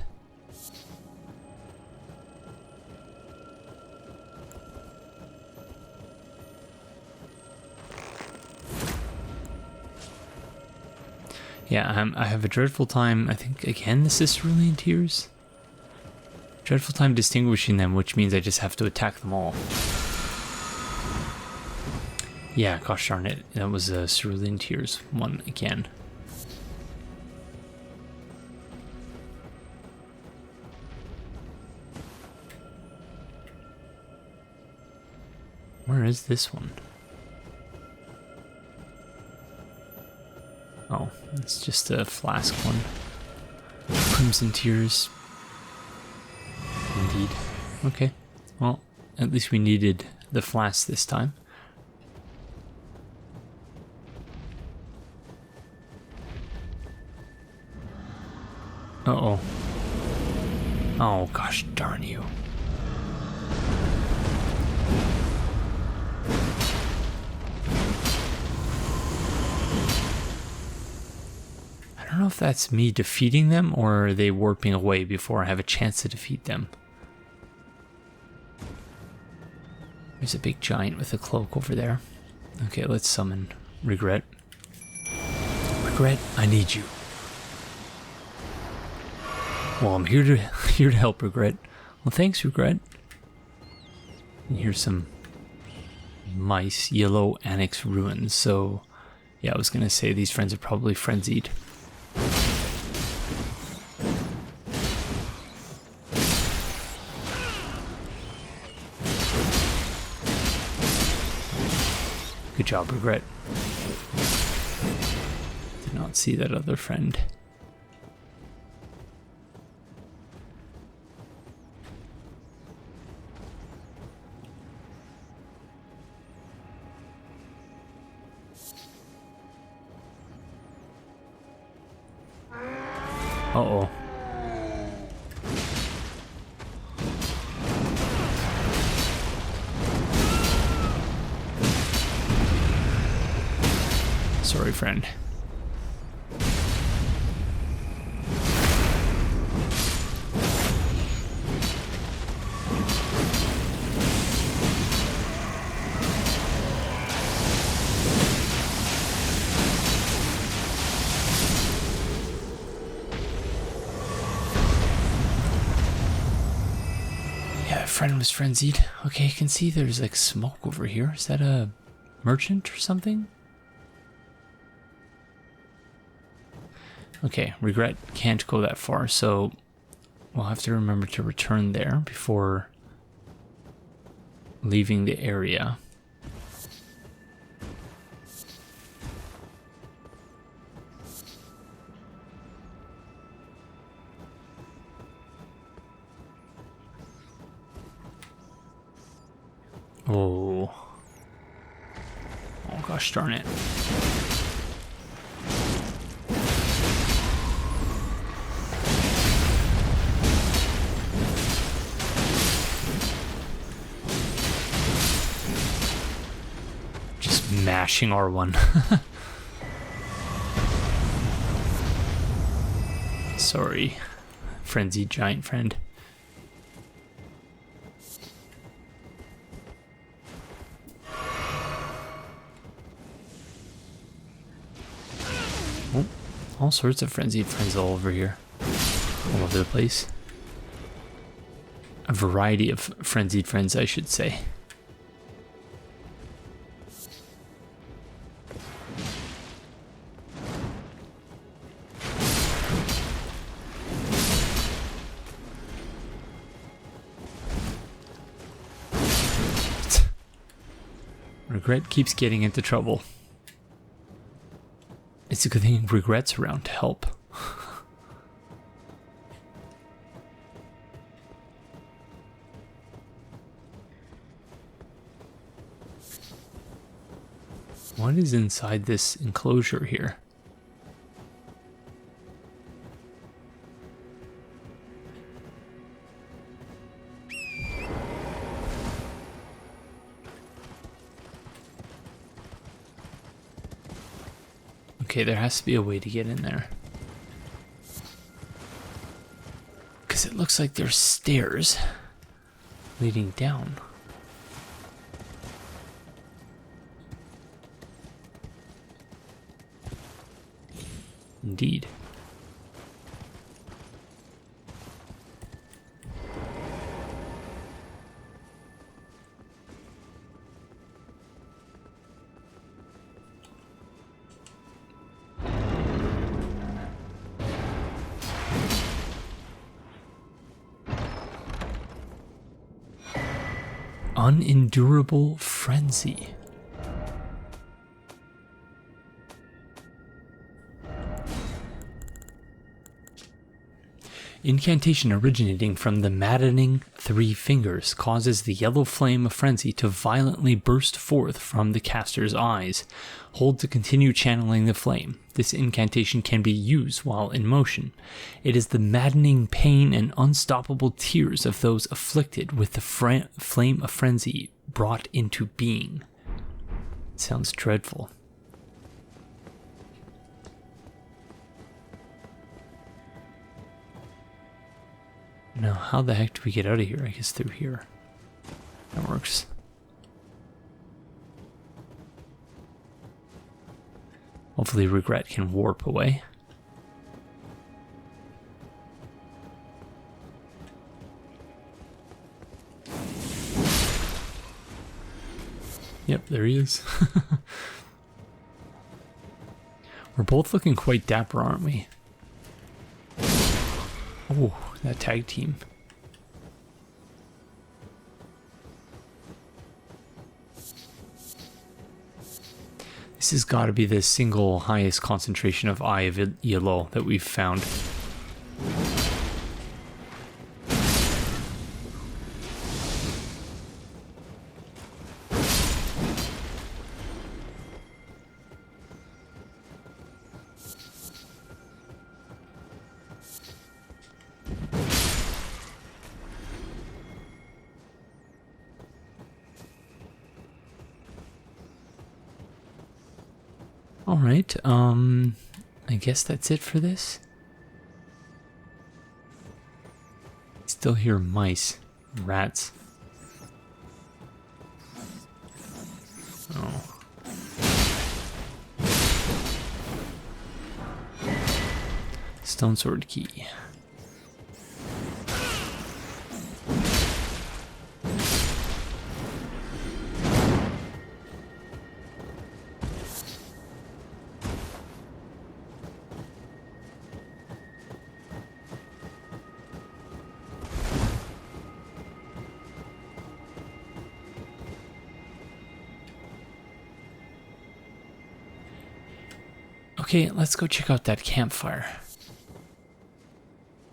Yeah, I have a dreadful time, I think, again, this is Cerulean Tears? Dreadful time distinguishing them, which means I just have to attack them all. Yeah, gosh darn it, that was a Cerulean Tears one again. Where is this one? Oh, it's just a flask one. Crimson Tears. Indeed. Okay. Well, at least we needed the flask this time. Uh-oh. Oh, gosh darn you. I don't know if that's me defeating them or are they warping away before I have a chance to defeat them. There's a big giant with a cloak over there. Okay, let's summon Regret. Regret, I need you. Well, I'm here to help, Regret. Well, thanks, Regret. And here's some mice, Yelough, Anix ruins. So, yeah, I was gonna say these friends are probably frenzied. Good job, Regret. Did not see that other friend. Uh-oh. Sorry, friend. Yeah, friend was frenzied. Okay, I can see there's like smoke over here. Is that a merchant or something? Okay, Regret can't go that far, so we'll have to remember to return there before leaving the area. Oh. Oh gosh darn it. Just mashing R1. Sorry, frenzied giant friend. All sorts of frenzied friends all over here. All over the place. A variety of frenzied friends, I should say. Regret keeps getting into trouble. It's a good thing Regret's around to help. What is inside this enclosure here? Okay, there has to be a way to get in there. Because it looks like there's stairs leading down. Indeed. Unendurable frenzy. Incantation originating from the maddening three fingers causes the yellow flame of frenzy to violently burst forth from the caster's eyes. Hold to continue channeling the flame. This incantation can be used while in motion. It is the maddening pain and unstoppable tears of those afflicted with the flame of frenzy brought into being. It sounds dreadful. Now, how the heck do we get out of here? I guess through here. That works. Hopefully Regret can warp away. Yep, there he is. We're both looking quite dapper, aren't we? Oh, that tag team. This has got to be the single highest concentration of Eye of Yelough that we've found. Alright, I guess that's it for this. Still hear mice, rats. Oh. Stone sword key. Okay, let's go check out that campfire.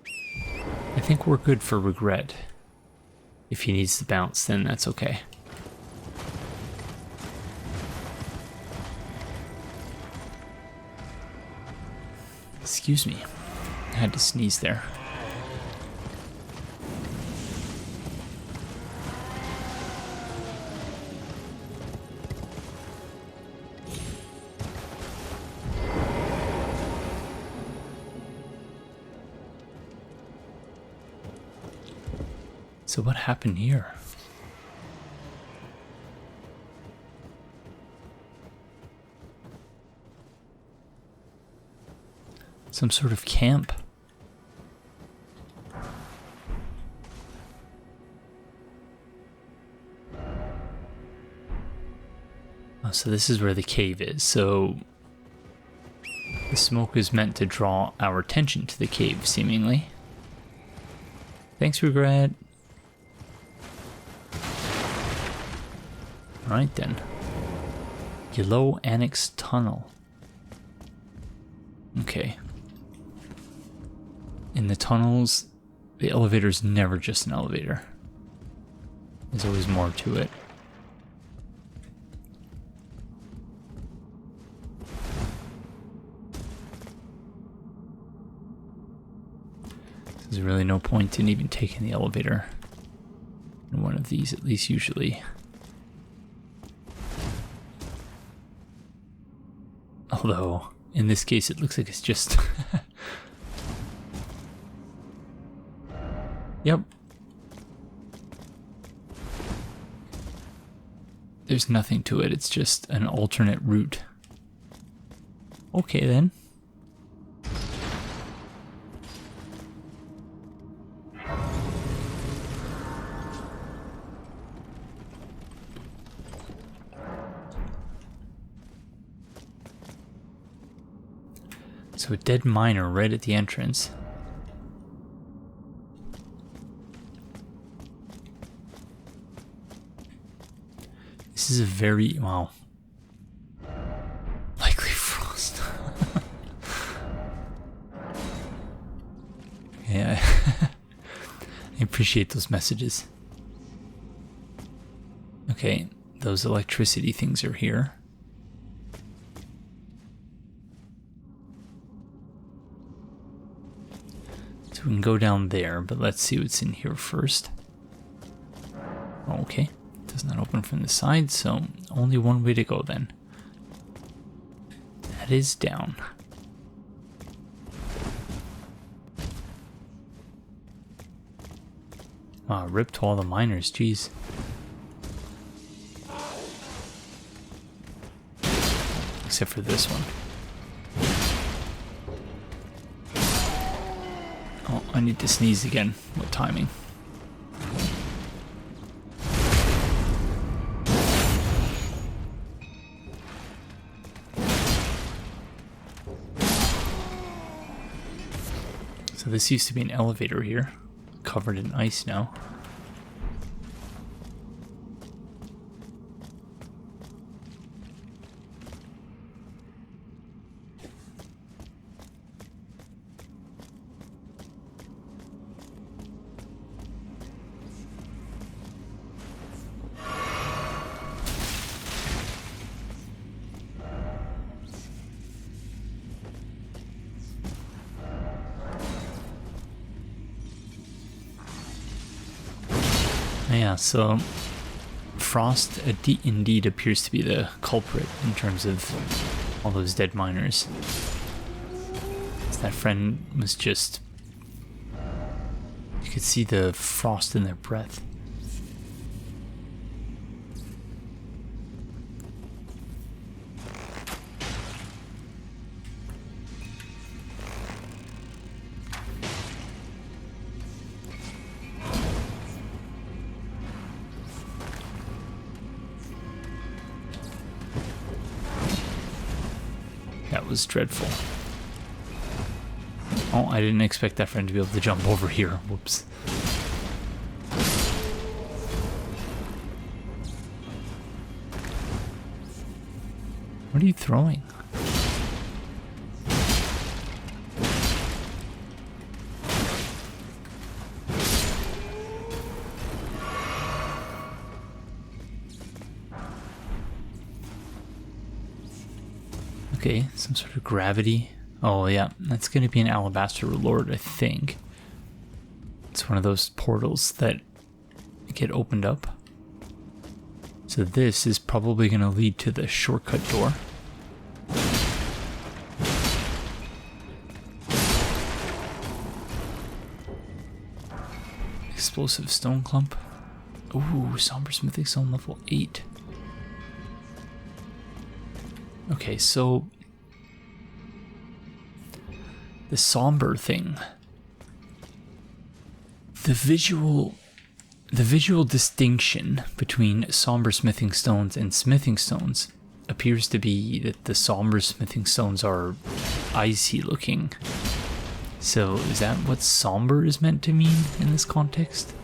I think we're good for regret. If he needs to bounce, then that's okay. Excuse me. I had to sneeze there. So what happened here? Some sort of camp. Oh, so this is where the cave is. So the smoke is meant to draw our attention to the cave, seemingly. Thanks, regret. Right then. Yelough Anix tunnel. Okay. In the tunnels, the elevator's never just an elevator. There's always more to it. There's really no point in even taking the elevator in one of these, at least usually. Although, in this case, it looks like it's just... Yep. There's nothing to it, it's just an alternate route. Okay then. So a dead miner right at the entrance. This is a very, wow. Likely frost. Yeah. I appreciate those messages. Okay, those electricity things are here. So we can go down there, but let's see what's in here first. Okay, does not open from the side, so only one way to go then. That is down. Wow, ripped to all the miners, jeez. Except for this one. Oh, I need to sneeze again. What timing? So this used to be an elevator here, covered in ice now. Yeah, so frost indeed appears to be the culprit in terms of all those dead miners. So that friend was just... You could see the frost in their breath. That was dreadful. Oh, I didn't expect that friend to be able to jump over here. Whoops. What are you throwing? Okay, some sort of gravity. Oh yeah, that's going to be an Alabaster Lord, I think. It's one of those portals that get opened up. So this is probably going to lead to the shortcut door. Explosive stone clump. Ooh, somber smithing stone level 8. Okay, so the somber thing, the visual distinction between somber smithing stones and smithing stones appears to be that the somber smithing stones are icy looking. So is that what somber is meant to mean in this context?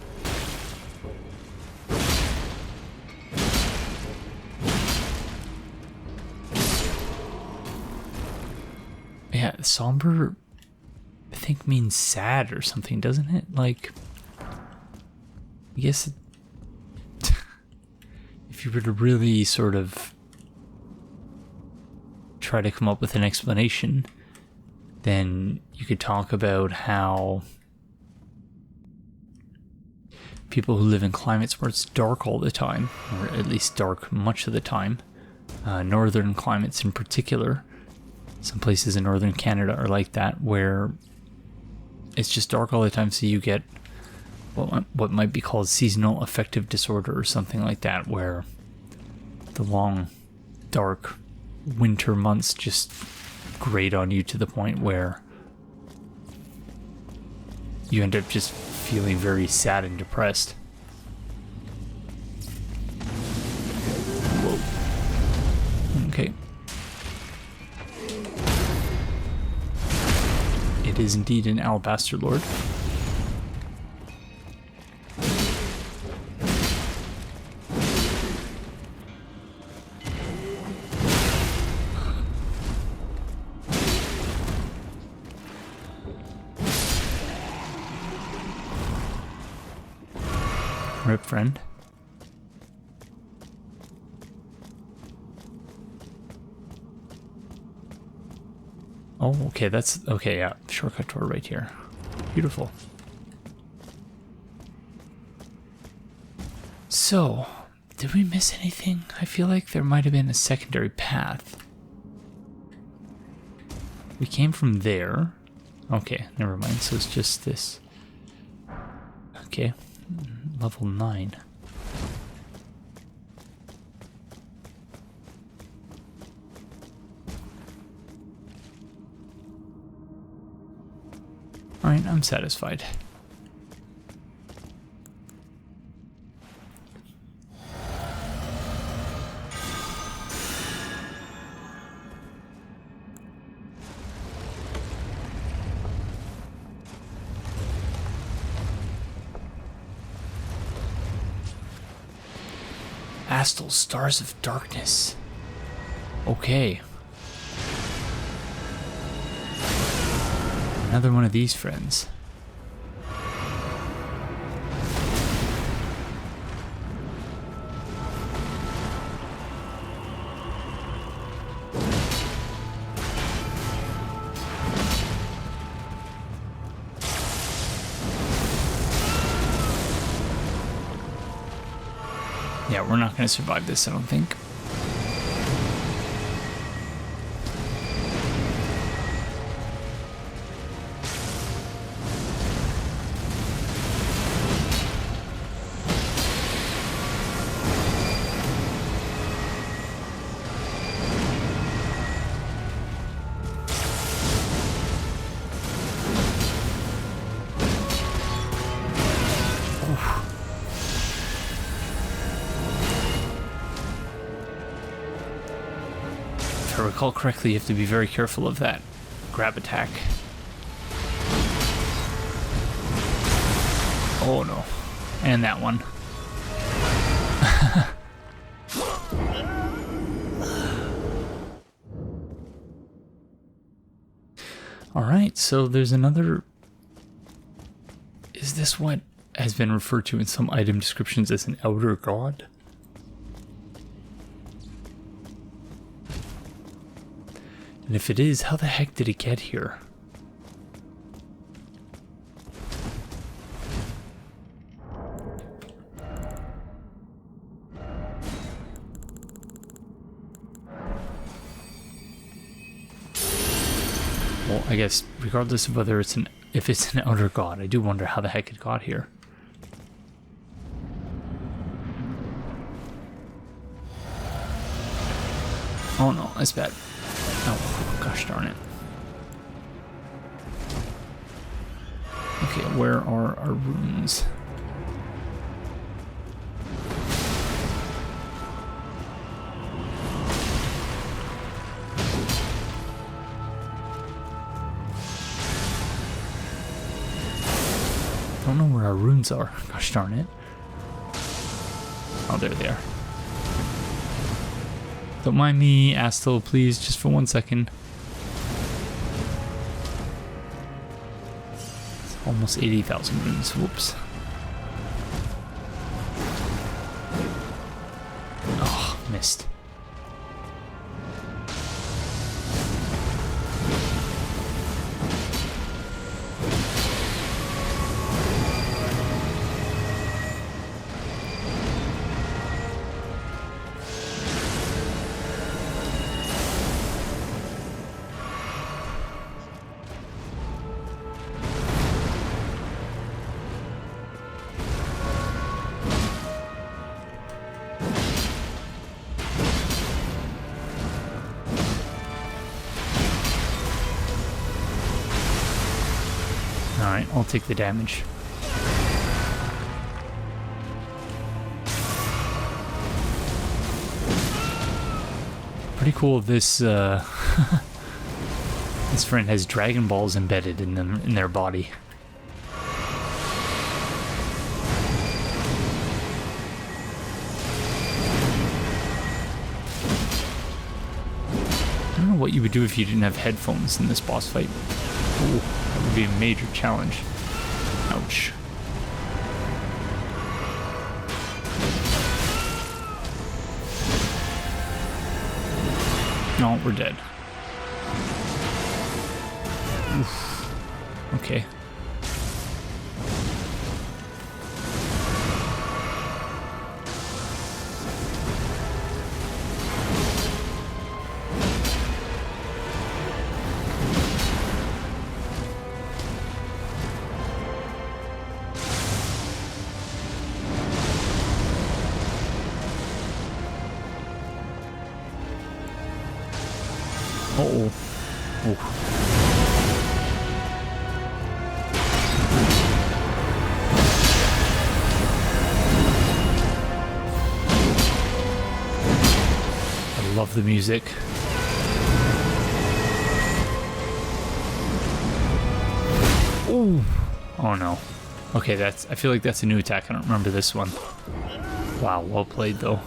Yeah, somber, I think, means sad or something, doesn't it? Like, I guess if you were to really sort of try to come up with an explanation, then you could talk about how people who live in climates where it's dark all the time, or at least dark much of the time, northern climates in particular, some places in northern Canada are like that, where it's just dark all the time, so you get what might be called seasonal affective disorder or something like that, where the long, dark winter months just grate on you to the point where you end up just feeling very sad and depressed. Whoa. Okay. It is indeed an Alabaster Lord. Rip, friend. Oh, okay, that's... Okay, yeah. Shortcut door right here. Beautiful. So, did we miss anything? I feel like there might have been a secondary path. We came from there. Okay, never mind. So it's just this. Okay. Level 9. Alright, I'm satisfied. Astel, Stars of Darkness. Okay. Another one of these friends. Yeah, we're not going to survive this, I don't think. If I recall correctly, you have to be very careful of that grab attack. Oh no. And that one. Alright, so there's another... Is this what has been referred to in some item descriptions as an outer god? And if it is, how the heck did it get here? Well, I guess regardless of whether it's if it's an outer god, I do wonder how the heck it got here. Oh no, that's bad. Oh, gosh darn it. Okay, where are our runes? I don't know where our runes are. Gosh darn it. Oh, there they are. Don't mind me, Astel, please, just for 1 second. It's almost 80,000 runes. Whoops. Oh, missed. Alright, I'll take the damage. Pretty cool this this friend has Dragon Balls embedded in them in their body. I don't know what you would do if you didn't have headphones in this boss fight. Ooh, that would be a major challenge. Ouch. No, we're dead. Oof. Okay. Uh-oh. Oh. I love the music. Ooh. Oh no. Okay, I feel like that's a new attack. I don't remember this one. Wow, well played though.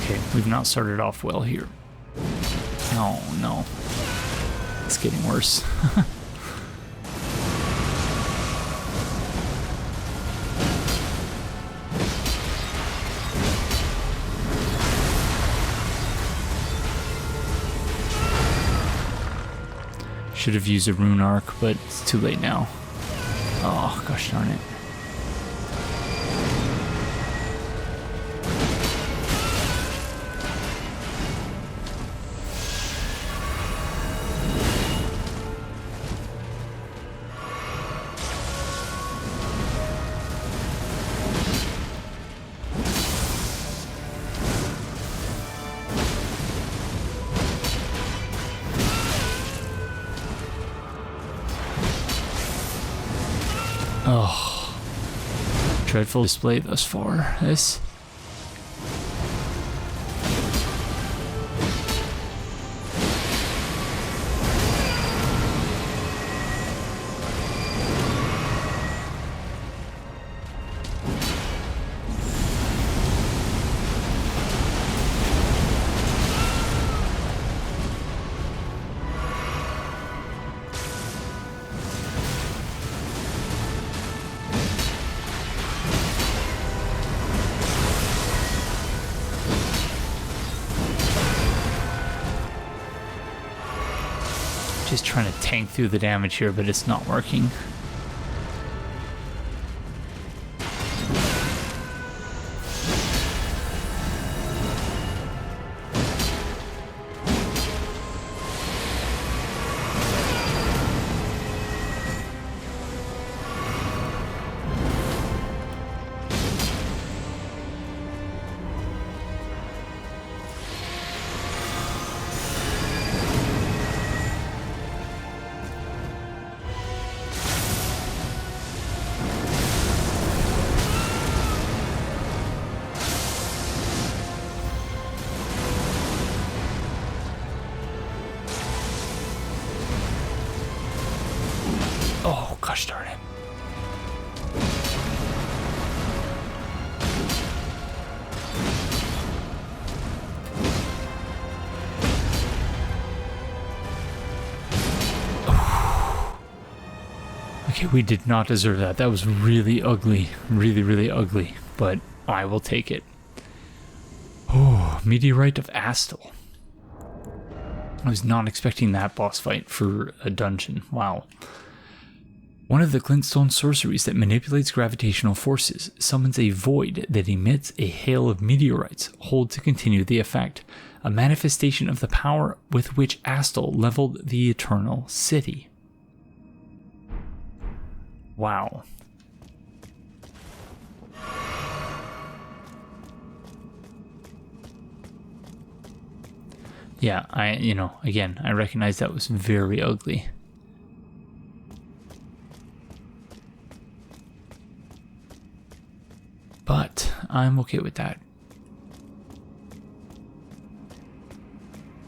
Okay, we've not started off well here. Oh no. It's getting worse. Should have used a rune arc, but it's too late now. Oh, gosh darn it. Oh, dreadful display thus far. This. Just trying to tank through the damage here, but it's not working. Oh, gosh darn it. Okay, we did not deserve that. That was really ugly. Really, really ugly. But I will take it. Oh, Meteorite of Astel. I was not expecting that boss fight for a dungeon. Wow. One of the glintstone sorceries that manipulates gravitational forces summons a void that emits a hail of meteorites. Hold to continue the effect. A manifestation of the power with which Astel leveled the Eternal City. Wow. Yeah, again, I recognize that was very ugly. But I'm okay with that.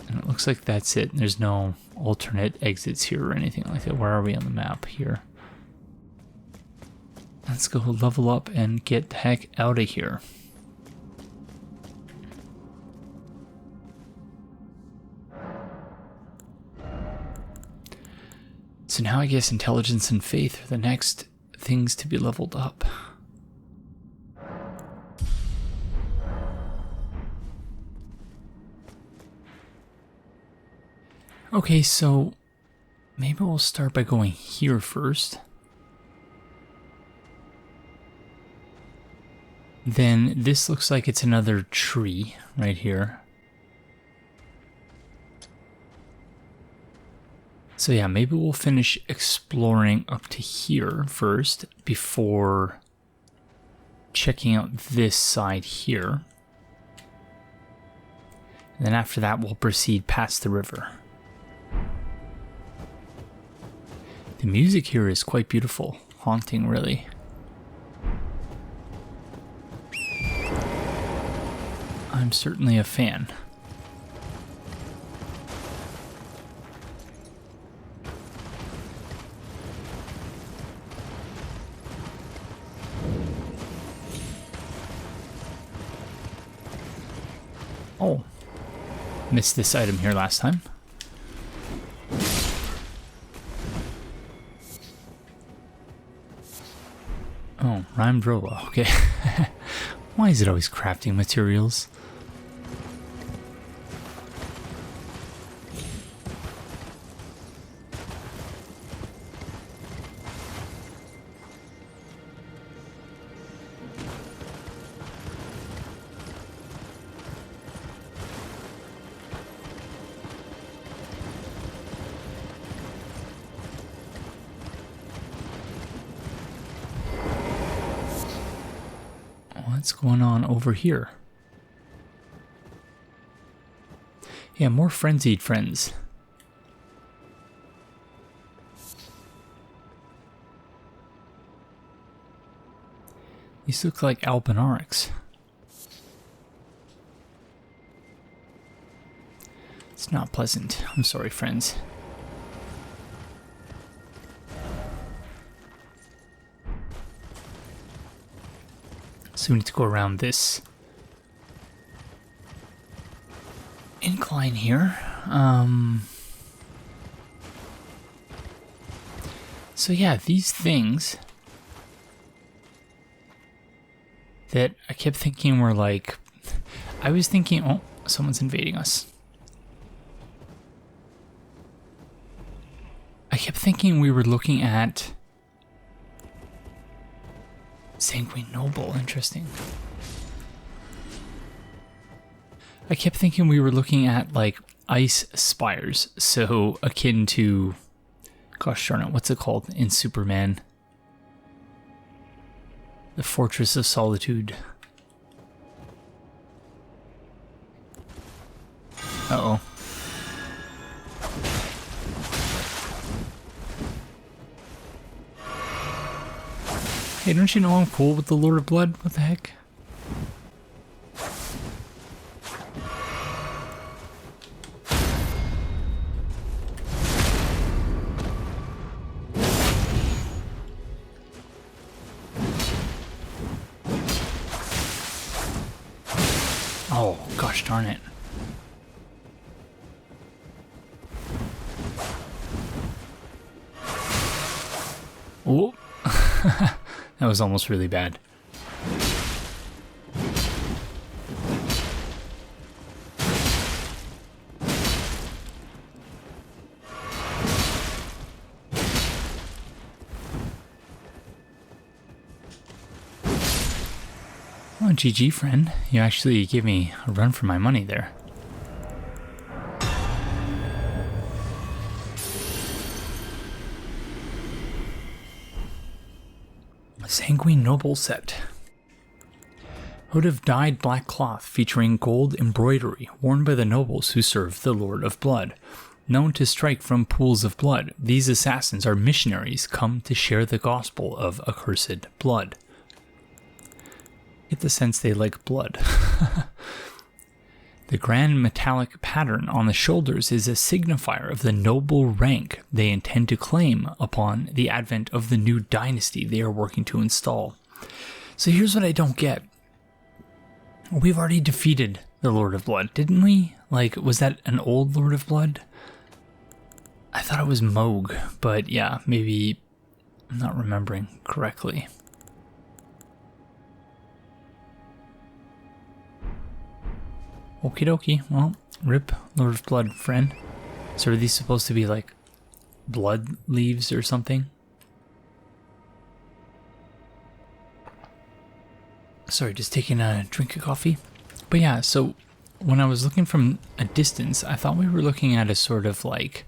And it looks like that's it. There's no alternate exits here or anything like that. Where are we on the map here? Let's go level up and get the heck out of here. So now I guess intelligence and faith are the next things to be leveled up. Okay, so maybe we'll start by going here first. Then this looks like it's another tree right here. So yeah, maybe we'll finish exploring up to here first before checking out this side here. And then after that, we'll proceed past the river. The music here is quite beautiful, haunting really. I'm certainly a fan. Oh, missed this item here last time. Oh, rhymed rolla, okay. Why is it always crafting materials? What's going on over here? Yeah, more frenzied friends. These look like Albinarix. It's not pleasant. I'm sorry, friends. So we need to go around this incline here. So yeah, these things that I kept thinking were like, I was thinking, oh, someone's invading us. I kept thinking we were looking at Sanguine Noble, interesting. I kept thinking we were looking at like ice spires, so akin to, gosh darn it, what's it called in Superman? The Fortress of Solitude. Uh-oh. Hey, don't you know I'm cool with the Lord of Blood? What the heck? Oh, gosh darn it. Oh. That was almost really bad. Oh, GG, friend. You actually gave me a run for my money there. Sanguine Noble set. Hood of dyed black cloth featuring gold embroidery worn by the nobles who serve the Lord of Blood. Known to strike from pools of blood, these assassins are missionaries come to share the gospel of accursed blood. Get the sense they like blood. The grand metallic pattern on the shoulders is a signifier of the noble rank they intend to claim upon the advent of the new dynasty they are working to install. So here's what I don't get. We've already defeated the Lord of Blood, didn't we? Like, was that an old Lord of Blood? I thought it was Mohg, but yeah, maybe I'm not remembering correctly. Okie dokie, well, rip Lord of Blood, friend. So are these supposed to be like blood leaves or something? Sorry, just taking a drink of coffee. But yeah, so when I was looking from a distance, I thought we were looking at a sort of like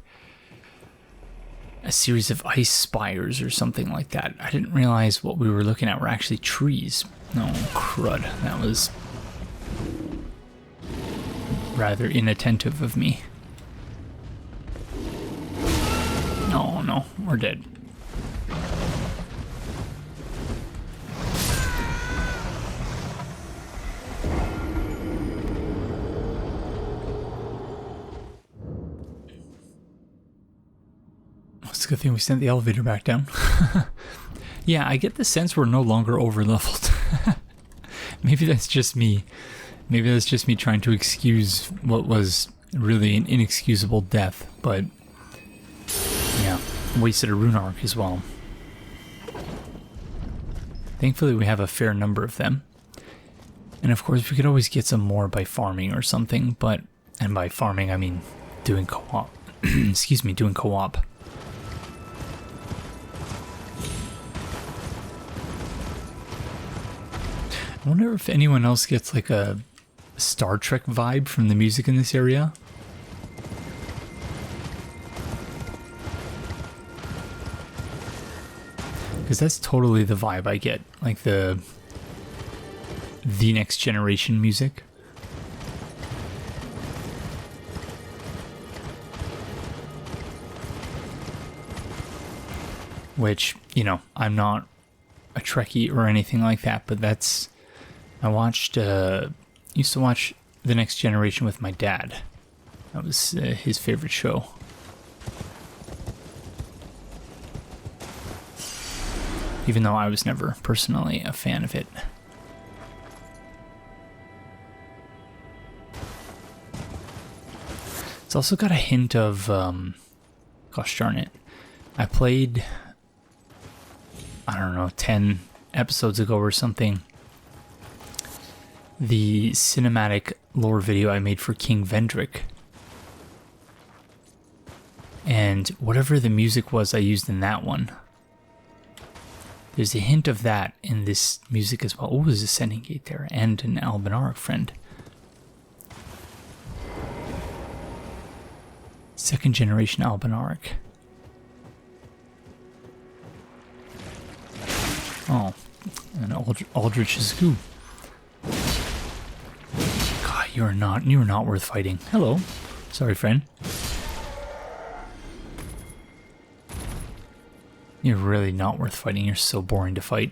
a series of ice spires or something like that. I didn't realize what we were looking at were actually trees. No, crud, that was rather inattentive of me. Oh no, we're dead. It's a good thing we sent the elevator back down. Yeah, I get the sense we're no longer over leveled. Maybe that's just me Maybe that's just me trying to excuse what was really an inexcusable death, but yeah, wasted a rune arc as well. Thankfully we have a fair number of them. And of course we could always get some more by farming or something, but, and by farming I mean doing co-op. Excuse me, doing co-op. I wonder if anyone else gets like a Star Trek vibe from the music in this area. Because that's totally the vibe I get, like the Next Generation music. Which, you know, I'm not a Trekkie or anything like that, but that's... I watched, used to watch The Next Generation with my dad. That was his favorite show. Even though I was never personally a fan of it. It's also got a hint of, gosh darn it. I played, I don't know, 10 episodes ago or something, the cinematic lore video I made for King Vendrick. And whatever the music was I used in that one, there's a hint of that in this music as well. Oh, there's a Sending Gate there, and an Albinaric friend. Second generation Albinaric. Oh, and Aldrich's goo. God, you are not worth fighting. Hello. Sorry, friend. You're really not worth fighting. You're so boring to fight.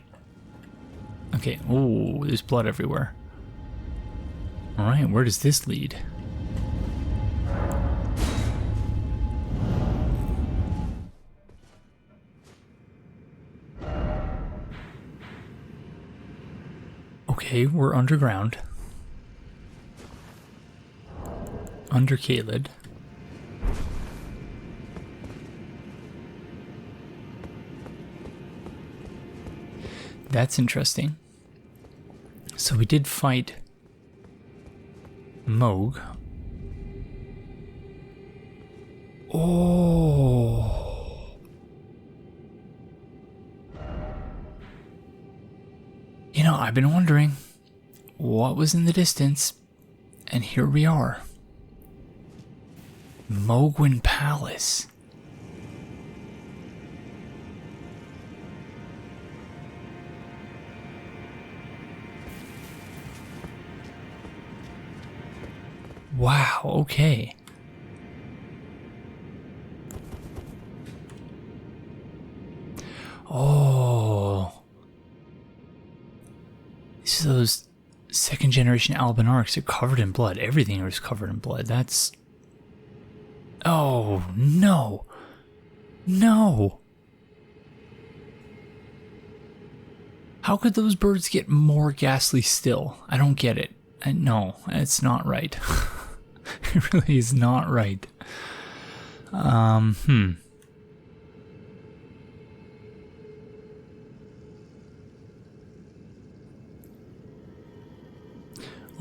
Okay. Oh, there's blood everywhere. Alright, where does this lead? Okay, we're underground. Under Caelid. That's interesting. So we did fight Mohg. Oh. You know, I've been wondering what was in the distance, and here we are. Mohgwyn Palace. Wow, okay. Oh. These are those second generation Albinarics are covered in blood. Everything is covered in blood. That's... Oh, no. No. How could those birds get more ghastly still? I don't get it. No, it's not right. It really is not right. Okie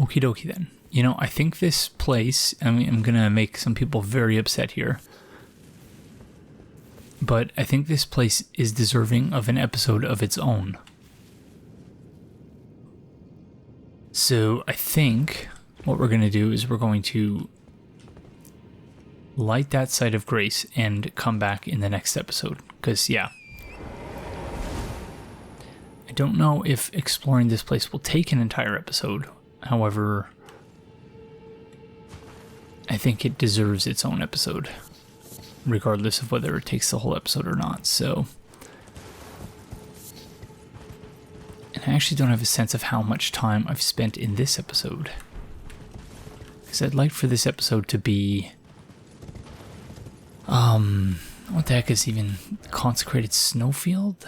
dokie then. You know, I think this place, I mean, I'm gonna make some people very upset here, but I think this place is deserving of an episode of its own. So I think what we're gonna do is we're going to light that site of grace and come back in the next episode, because yeah, I don't know if exploring this place will take an entire episode. However, I think it deserves its own episode, regardless of whether it takes the whole episode or not. So, and I actually don't have a sense of how much time I've spent in this episode, because I'd like for this episode to be, what the heck is even Consecrated Snowfield?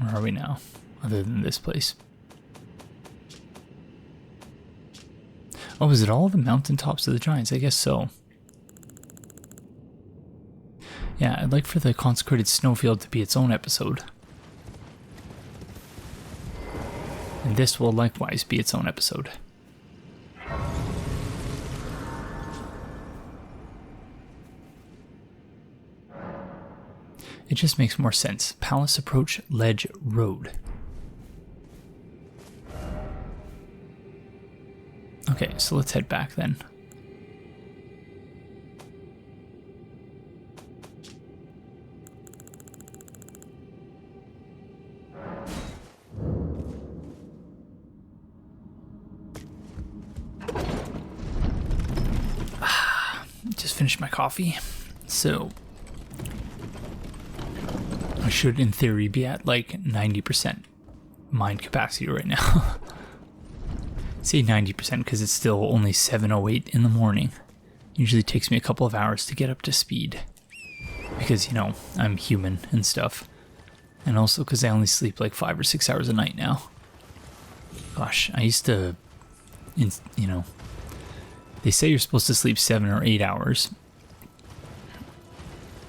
Where are we now, other than this place? Oh, is it all the mountaintops of the giants? I guess so. Yeah, I'd like for the Consecrated Snowfield to be its own episode. And this will likewise be its own episode. It just makes more sense. Palace Approach Ledge Road. Okay, so let's head back then. Just finished my coffee, so I should in theory be at like 90% mind capacity right now. Say 90% because it's still only 7:08 in the morning. Usually takes me a couple of hours to get up to speed because, you know, I'm human and stuff, and also because I only sleep like 5 or 6 hours a night now. Gosh, I used to, you know, they say you're supposed to sleep 7 or 8 hours.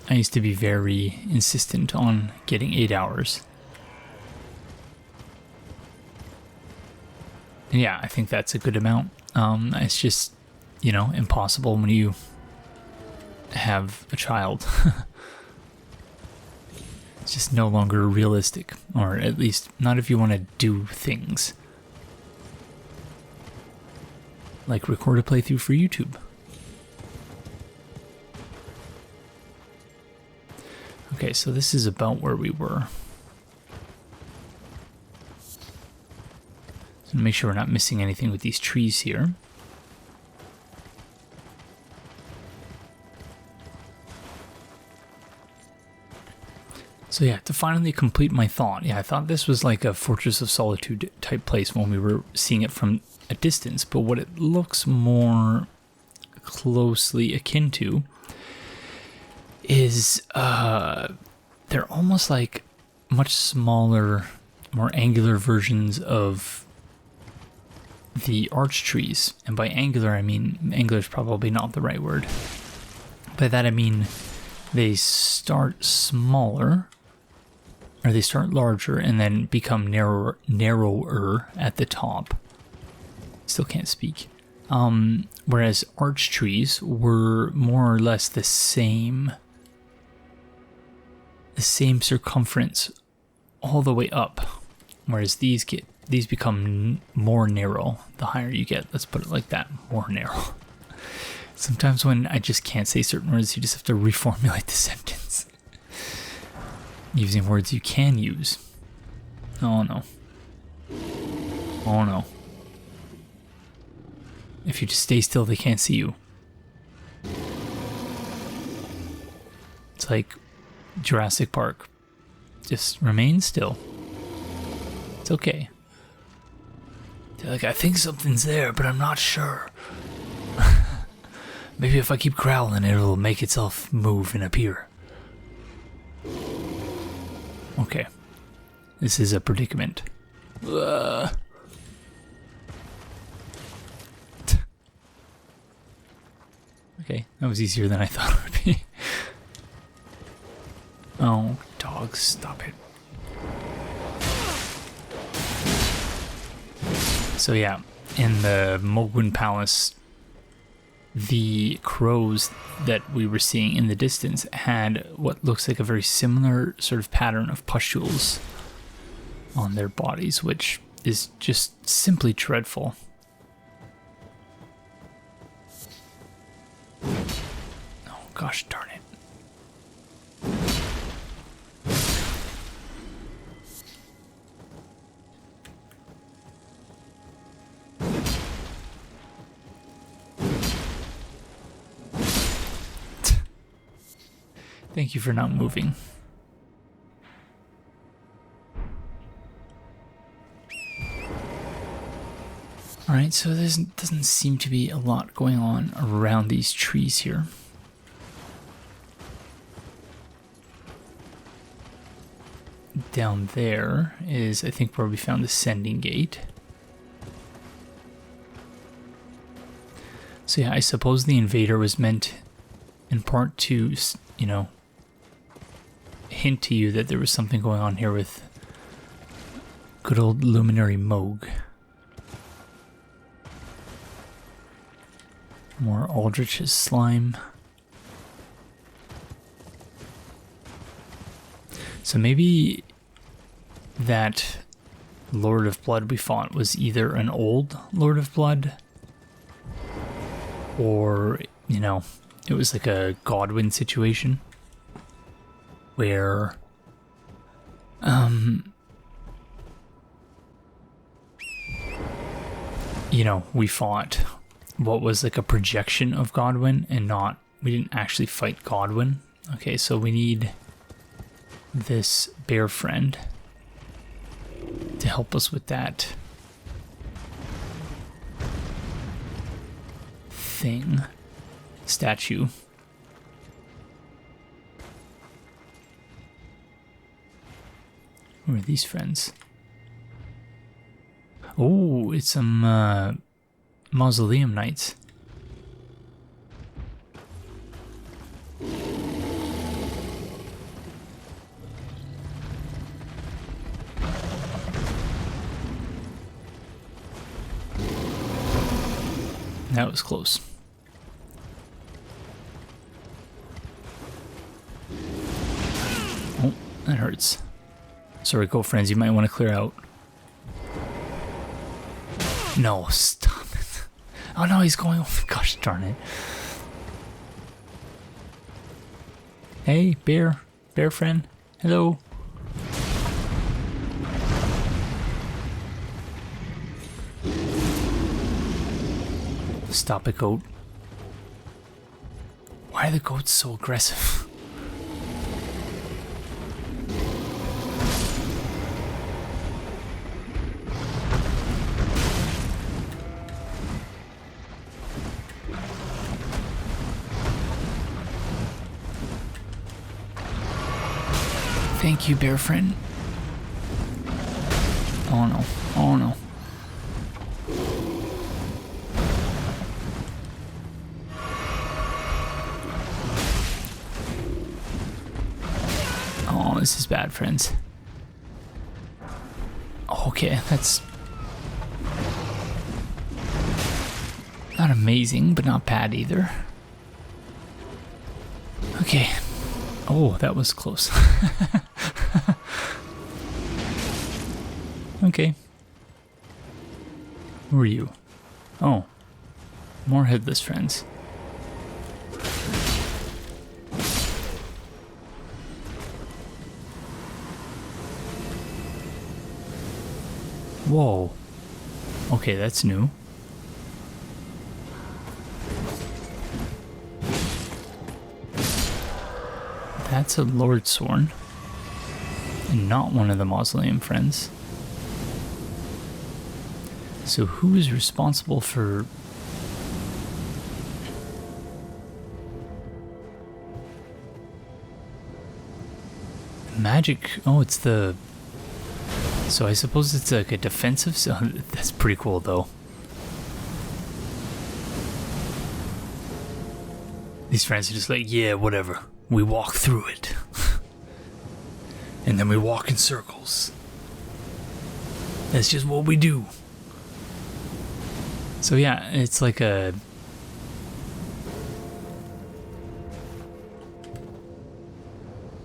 I used to be very insistent on getting 8 hours. And yeah, I think that's a good amount. It's just, you know, impossible when you have a child. It's just no longer realistic, or at least not if you want to do things. Like record a playthrough for YouTube. Okay, so this is about where we were. So make sure we're not missing anything with these trees here. So yeah, to finally complete my thought, yeah, I thought this was like a Fortress of Solitude type place when we were seeing it from a distance, but what it looks more closely akin to is they're almost like much smaller, more angular versions of the arch trees. And by angular, I mean, angular is probably not the right word. By that I mean they start smaller, or they start larger and then become narrower at the top. Still can't speak. Whereas arch trees were more or less the same circumference all the way up. Whereas these become more narrow the higher you get. Let's put it like that, more narrow. Sometimes when I just can't say certain words, you just have to reformulate the sentence using words you can use. Oh no. Oh no. If you just stay still, they can't see you. It's like Jurassic Park. Just remain still. It's okay. They're like, I think something's there, but I'm not sure. Maybe if I keep growling, it'll make itself move and appear. Okay. This is a predicament. Okay, that was easier than I thought it would be. Oh, dogs, stop it. So yeah, in the Mohgwyn Palace, the crows that we were seeing in the distance had what looks like a very similar sort of pattern of pustules on their bodies, which is just simply dreadful. Oh gosh darn it. Thank you for not moving. Alright, so there doesn't seem to be a lot going on around these trees here. Down there is, I think, where we found the sending gate. So yeah, I suppose the invader was meant in part to, you know, hint to you that there was something going on here with good old luminary Mohg. More Aldrich's slime. So maybe that Lord of Blood we fought was either an old Lord of Blood, or, you know, it was like a Godwyn situation where you know, we fought what was like a projection of Godwyn and not, we didn't actually fight Godwyn. Okay, so we need this bear friend to help us with that thing, statue. Who are these friends? Oh, it's some Mausoleum Knights. That was close. Oh, that hurts. Sorry, girlfriends, you might want to clear out. No, stop it. Oh no, he's going. Oh, gosh darn it. Hey, bear friend. Hello. Stop it, goat. Why are the goats so aggressive? Thank you, bear friend. Oh no. Oh no. Oh, this is bad, friends. Okay, that's not amazing, but not bad either. Okay. Oh, that was close. Okay. Who are you? Oh. More headless friends. Whoa. Okay, that's new. That's a Lord Sorn. And not one of the Mausoleum friends. So who is responsible for... magic? Oh, it's the... So I suppose it's like a defensive... So that's pretty cool, though. These friends are just like, yeah, whatever. We walk through it. And then we walk in circles. That's just what we do. So yeah, it's like a...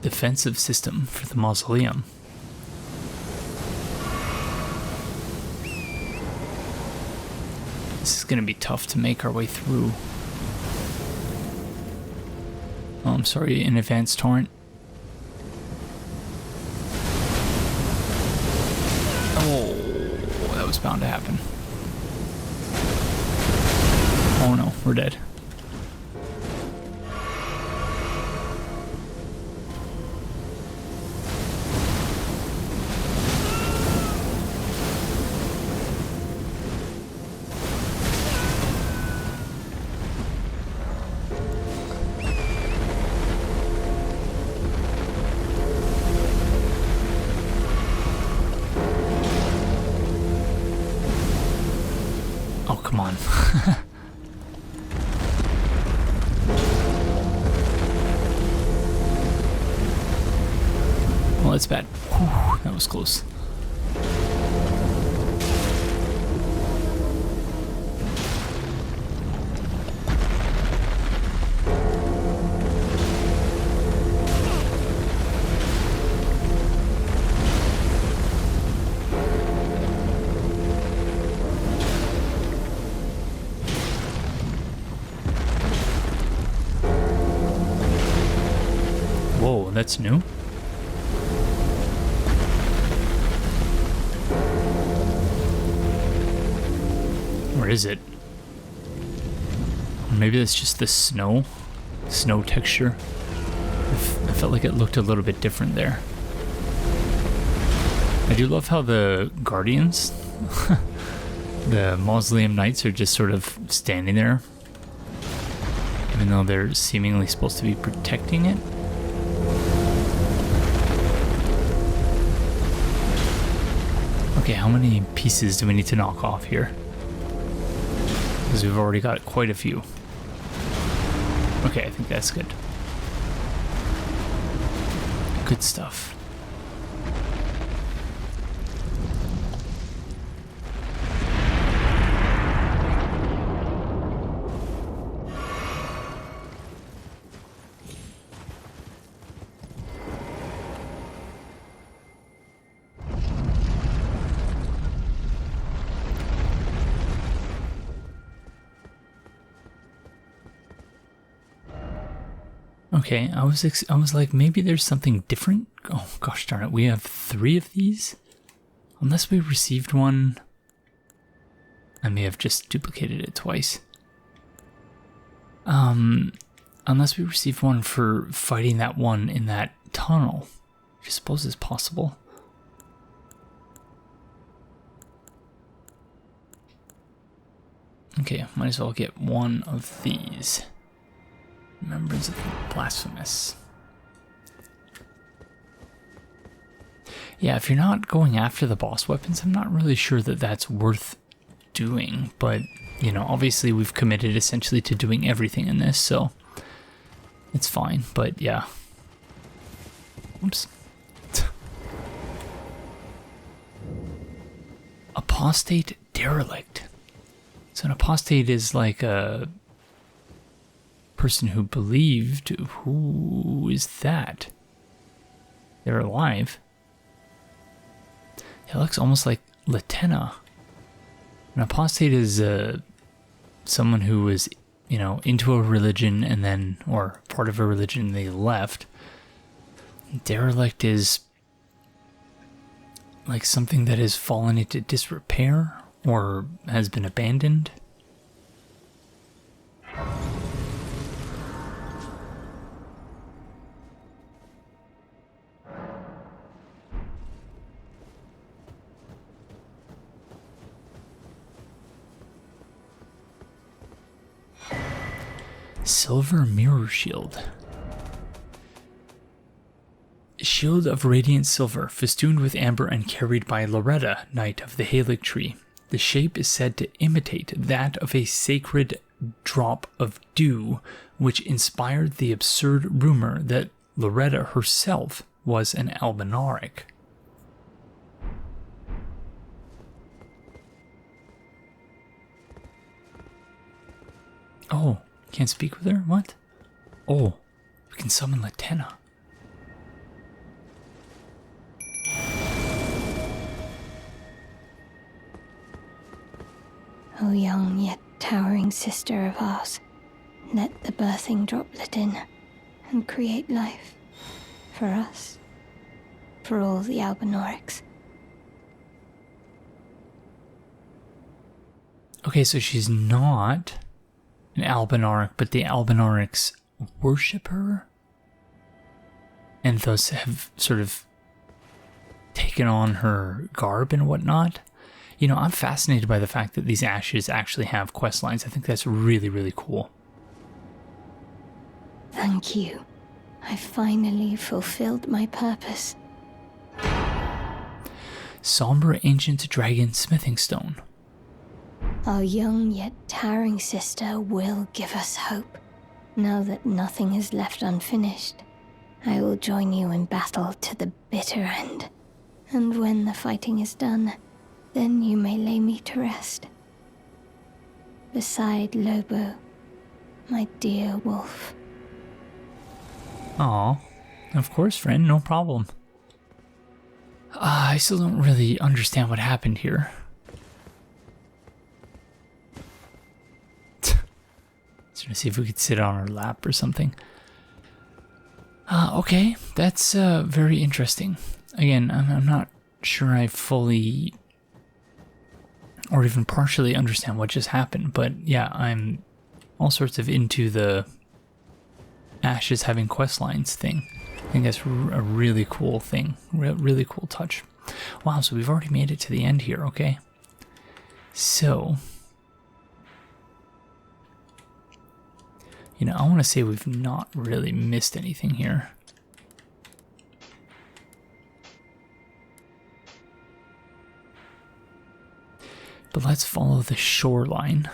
defensive system for the Mausoleum. This is gonna be tough to make our way through. Oh, I'm sorry in advance, Torrent. Oh, that was bound to happen. Oh no, we're dead. Oh, come on. that. Whew, that was close. Whoa, that's new. Where is it? Maybe that's just the snow texture. I felt like it looked a little bit different there. I do love how the guardians, the Mausoleum Knights, are just sort of standing there, even though they're seemingly supposed to be protecting it. Okay, how many pieces do we need to knock off here? Because we've already got quite a few. Okay, I think that's good. Good stuff. Okay, I was like, maybe there's something different. Oh gosh darn it, we have 3 of these? Unless we received one, I may have just duplicated it twice. Unless we received one for fighting that one in that tunnel, which I suppose is possible. Okay, might as well get one of these. Remembrance of the Blasphemous. Yeah, if you're not going after the boss weapons, I'm not really sure that that's worth doing. But, you know, obviously we've committed essentially to doing everything in this, so it's fine. But yeah. Oops. Apostate Derelict. So an apostate is like a person who believed. Who is that? They're alive. It looks almost like Latenna. An apostate is someone who was, you know, into a religion and then, or part of a religion and they left. Derelict is like something that has fallen into disrepair or has been abandoned. Silver Mirror Shield. Shield of radiant silver, festooned with amber and carried by Loretta, Knight of the Haligtree. The shape is said to imitate that of a sacred drop of dew, which inspired the absurd rumor that Loretta herself was an Albinauric. Oh. Can't speak with her? What? Oh, we can summon Latenna. O young yet towering sister of ours, let the birthing droplet in and create life. For us. For all the Albinaurics. Okay, so she's not an Albinauric, but the Albinaurics worship her and thus have sort of taken on her garb and whatnot. You know, I'm fascinated by the fact that these ashes actually have quest lines. I think that's really, really cool. Thank you. I finally fulfilled my purpose. Somber Ancient Dragon Smithing Stone. Our young yet towering sister will give us hope, now that nothing is left unfinished. I will join you in battle to the bitter end. And when the fighting is done, then you may lay me to rest. Beside Lobo, my dear wolf. Aw, of course, friend, no problem. I still don't really understand what happened here. Just gonna see if we could sit on her lap or something. Okay, that's very interesting. Again, I'm not sure I fully or even partially understand what just happened, but yeah, I'm all sorts of into the Ashes having quest lines thing. I think that's a really cool thing, really cool touch. Wow, so we've already made it to the end here, okay? So, you know, I want to say we've not really missed anything here. But let's follow the shoreline,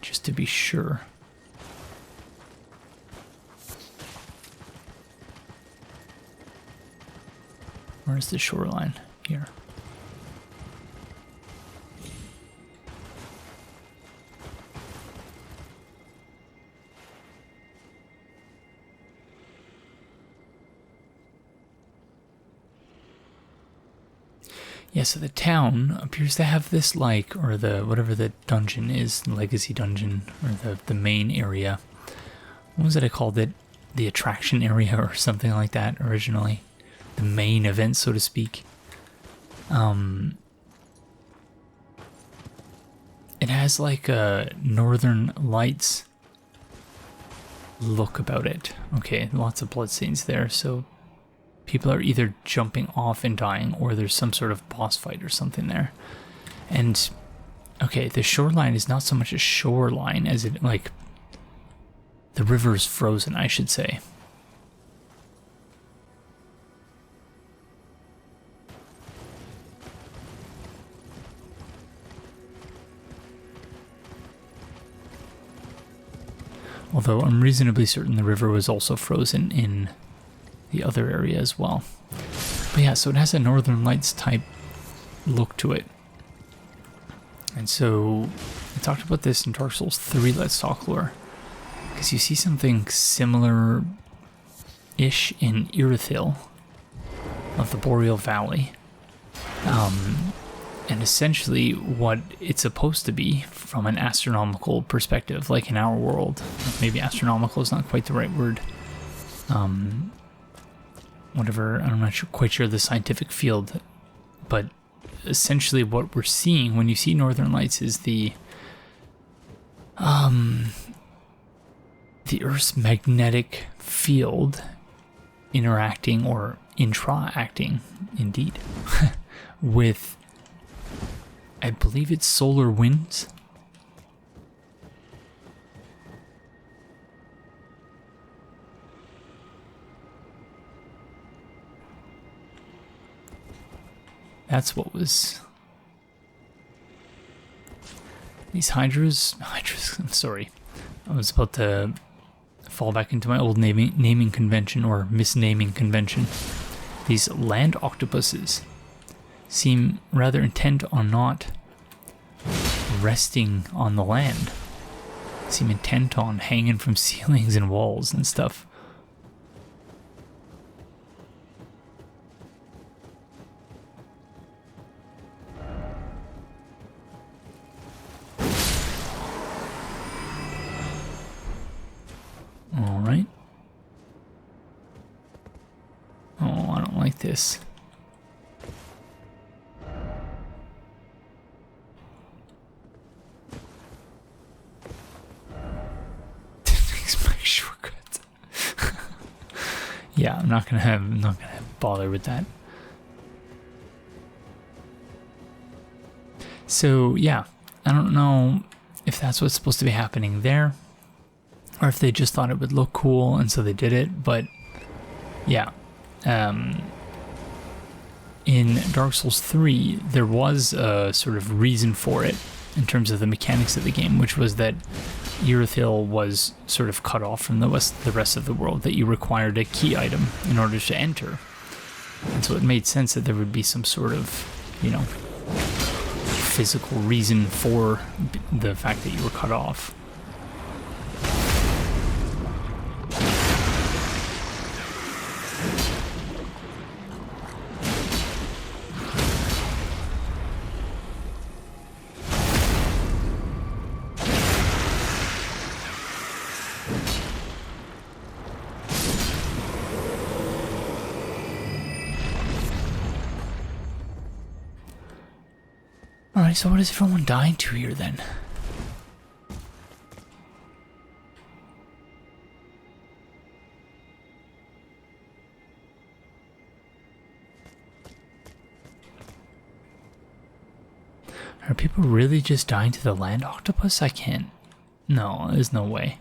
just to be sure. Where's the shoreline? Here. Yeah, so the town appears to have this, like, or the, whatever the dungeon is, legacy dungeon, or the main area. What was it I called it? The attraction area or something like that originally. The main event, so to speak. It has like a Northern Lights look about it. Okay, lots of bloodstains there, so people are either jumping off and dying, or there's some sort of boss fight or something there. And, okay, the shoreline is not so much a shoreline as it, like, the river is frozen, I should say. Although I'm reasonably certain the river was also frozen in the other area as well. But yeah, so it has a Northern Lights type look to it. And so I talked about this in Dark Souls 3 Let's Talk lore, because you see something similar-ish in Irithyll of the Boreal Valley. And essentially what it's supposed to be from an astronomical perspective, like in our world. Maybe astronomical is not quite the right word. Whatever, I'm not quite sure the scientific field, but essentially what we're seeing when you see Northern Lights is the Earth's magnetic field interacting, or intra-acting, indeed, with, I believe it's solar winds. That's what was... These hydras, I'm sorry. I was about to fall back into my old naming convention, or misnaming convention. These land octopuses seem rather intent on not resting on the land. Seem intent on hanging from ceilings and walls and stuff. Alright. Oh, I don't like this. Shortcut. Yeah, I'm not gonna bother with that. So yeah, I don't know if that's what's supposed to be happening there, or if they just thought it would look cool and so they did it. But yeah, in Dark Souls 3 there was a sort of reason for it in terms of the mechanics of the game, which was that Irithyll was sort of cut off from the rest of the world, that you required a key item in order to enter. And so it made sense that there would be some sort of, you know, physical reason for the fact that you were cut off. Alright, so what is everyone dying to here then? Are people really just dying to the land octopus? I can't. No, there's no way.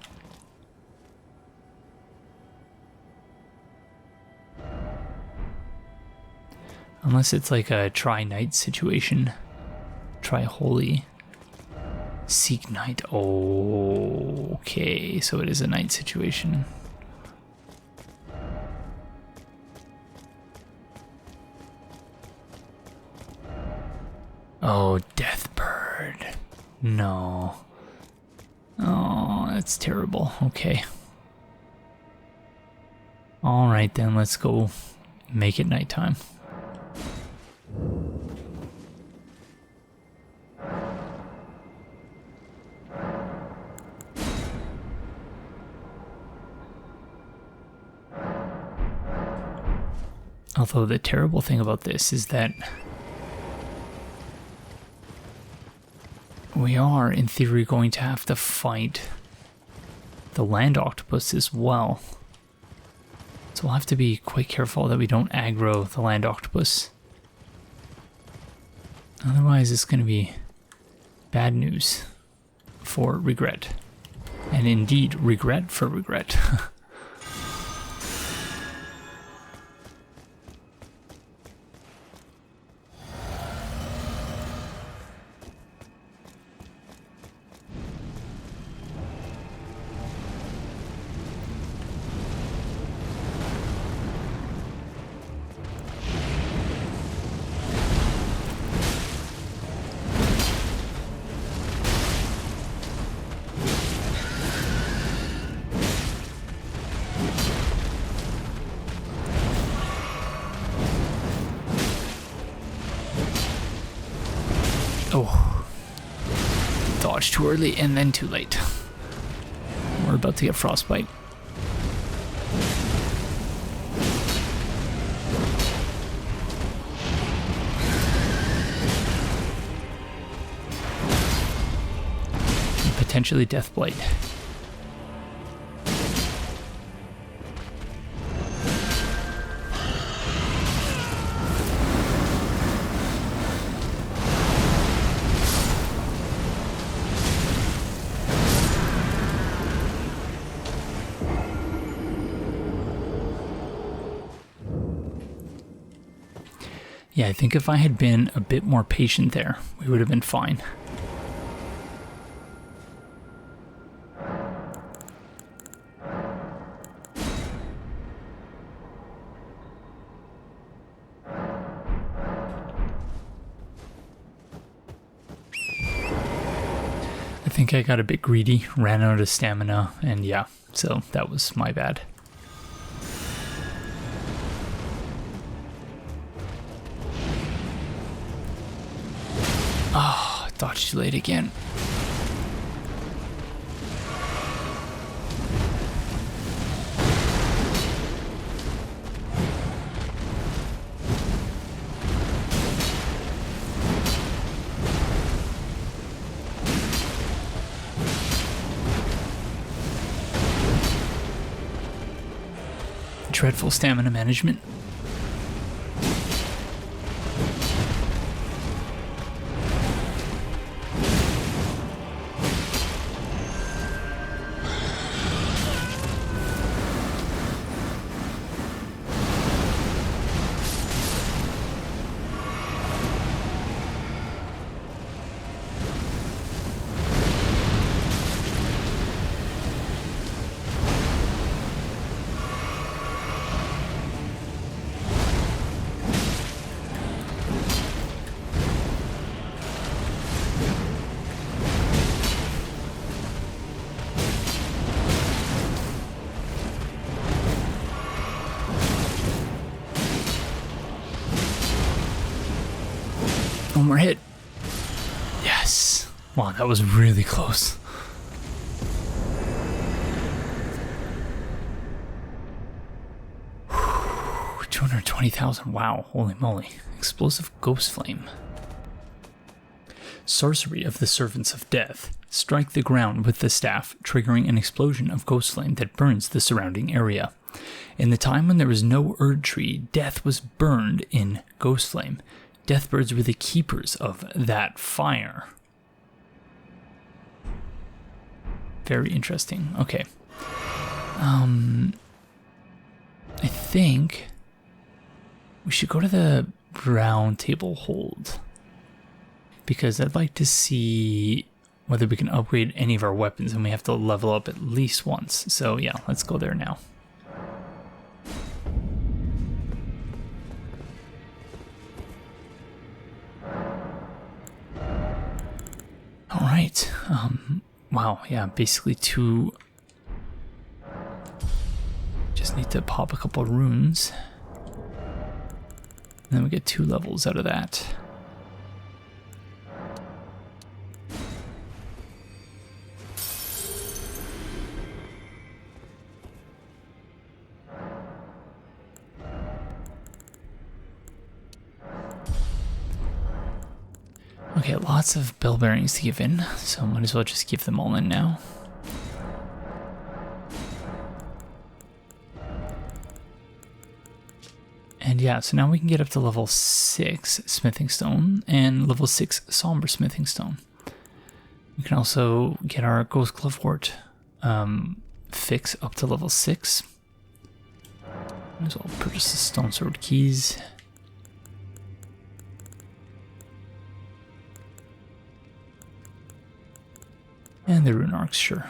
Unless it's like a try-night situation. Try holy. Seek night. Oh, okay, so it is a night situation. Oh, Death Bird. No. Oh, that's terrible. Okay. Alright then, let's go make it nighttime. Although the terrible thing about this is that we are, in theory, going to have to fight the land octopus as well. So we'll have to be quite careful that we don't aggro the land octopus. Otherwise, it's going to be bad news for regret. And indeed, regret for regret. Oh, dodge too early and then too late. We're about to get frostbite. And potentially Deathblight. Yeah, I think if I had been a bit more patient there, we would have been fine. I think I got a bit greedy, ran out of stamina, and yeah, so that was my bad. Ah, oh, dodged too late again. Dreadful stamina management. one more hit. Yes. Wow, that was really close. Whew, 220,000. Wow, holy moly. Explosive Ghost Flame. Sorcery of the Servants of Death. Strike the ground with the staff, triggering an explosion of ghost flame that burns the surrounding area. In the time when there was no Erdtree, death was burned in ghost flame. Deathbirds were the keepers of that fire. Very interesting. Okay. I think we should go to the Roundtable Hold, because I'd like to see whether we can upgrade any of our weapons, and we have to level up at least once. So yeah, let's go there now. All right. Wow. Yeah. Basically two. Just need to pop a couple runes, and then we get 2 levels out of that. Okay, lots of bell bearings to give in, so might as well just give them all in now. And yeah, so now we can get up to level 6 Smithing Stone and level 6 Somber Smithing Stone. We can also get our Ghost Glovewort fix up to level 6. Might as well purchase the Stone Sword keys. And the rune arcs, sure.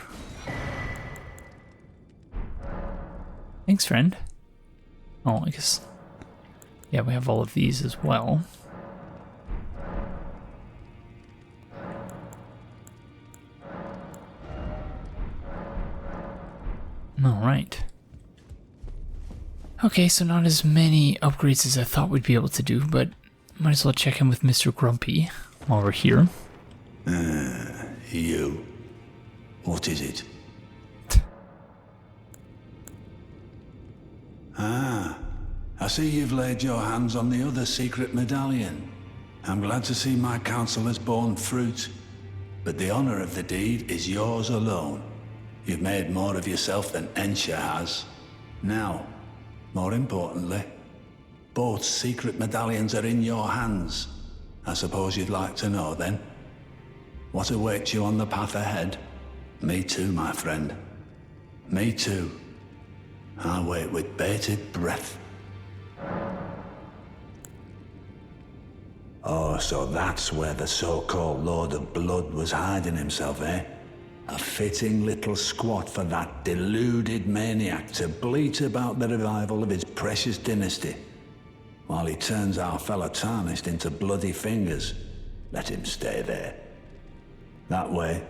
Thanks, friend. Oh, I guess. Yeah, we have all of these as well. Alright. Okay, so not as many upgrades as I thought we'd be able to do, but might as well check in with Mr. Grumpy while we're here. You. What is it? I see you've laid your hands on the other secret medallion. I'm glad to see my counsel has borne fruit, but the honor of the deed is yours alone. You've made more of yourself than Ensha has. Now, more importantly, both secret medallions are in your hands. I suppose you'd like to know then? What awaits you on the path ahead? Me too, my friend. Me too. I wait with bated breath. Oh, so that's where the so-called Lord of Blood was hiding himself, eh? A fitting little squat for that deluded maniac to bleat about the revival of his precious dynasty, while he turns our fellow Tarnished into bloody fingers. Let him stay there. That way,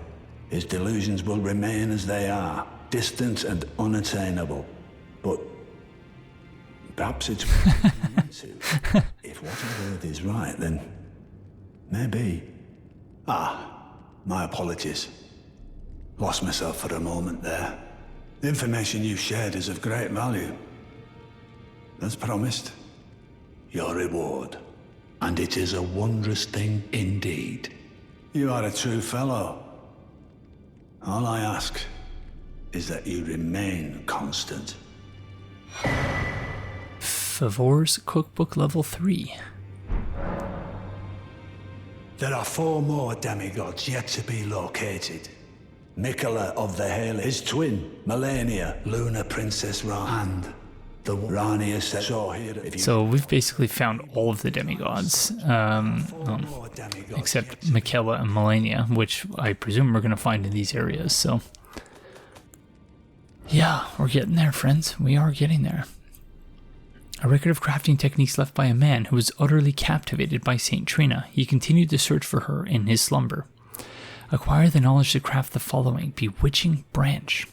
his delusions will remain as they are, distant and unattainable. But perhaps it's if what I've heard is right, then maybe. My apologies. Lost myself for a moment there. The information you shared is of great value. As promised, your reward. And it is a wondrous thing indeed. You are a true fellow. All I ask is that you remain constant. Favor's Cookbook level 3. There are 4 more demigods yet to be located. Mikola of the Haligtree, his twin, Melania, Lunar Princess Ra, and the Rania saw here. So we've basically found all of the demigods, except Mikola and Melania, which I presume we're going to find in these areas. So yeah, we're getting there, friends. We are getting there. A record of crafting techniques left by a man who was utterly captivated by Saint Trina. He continued to search for her in his slumber. Acquire the knowledge to craft the following Bewitching Branch.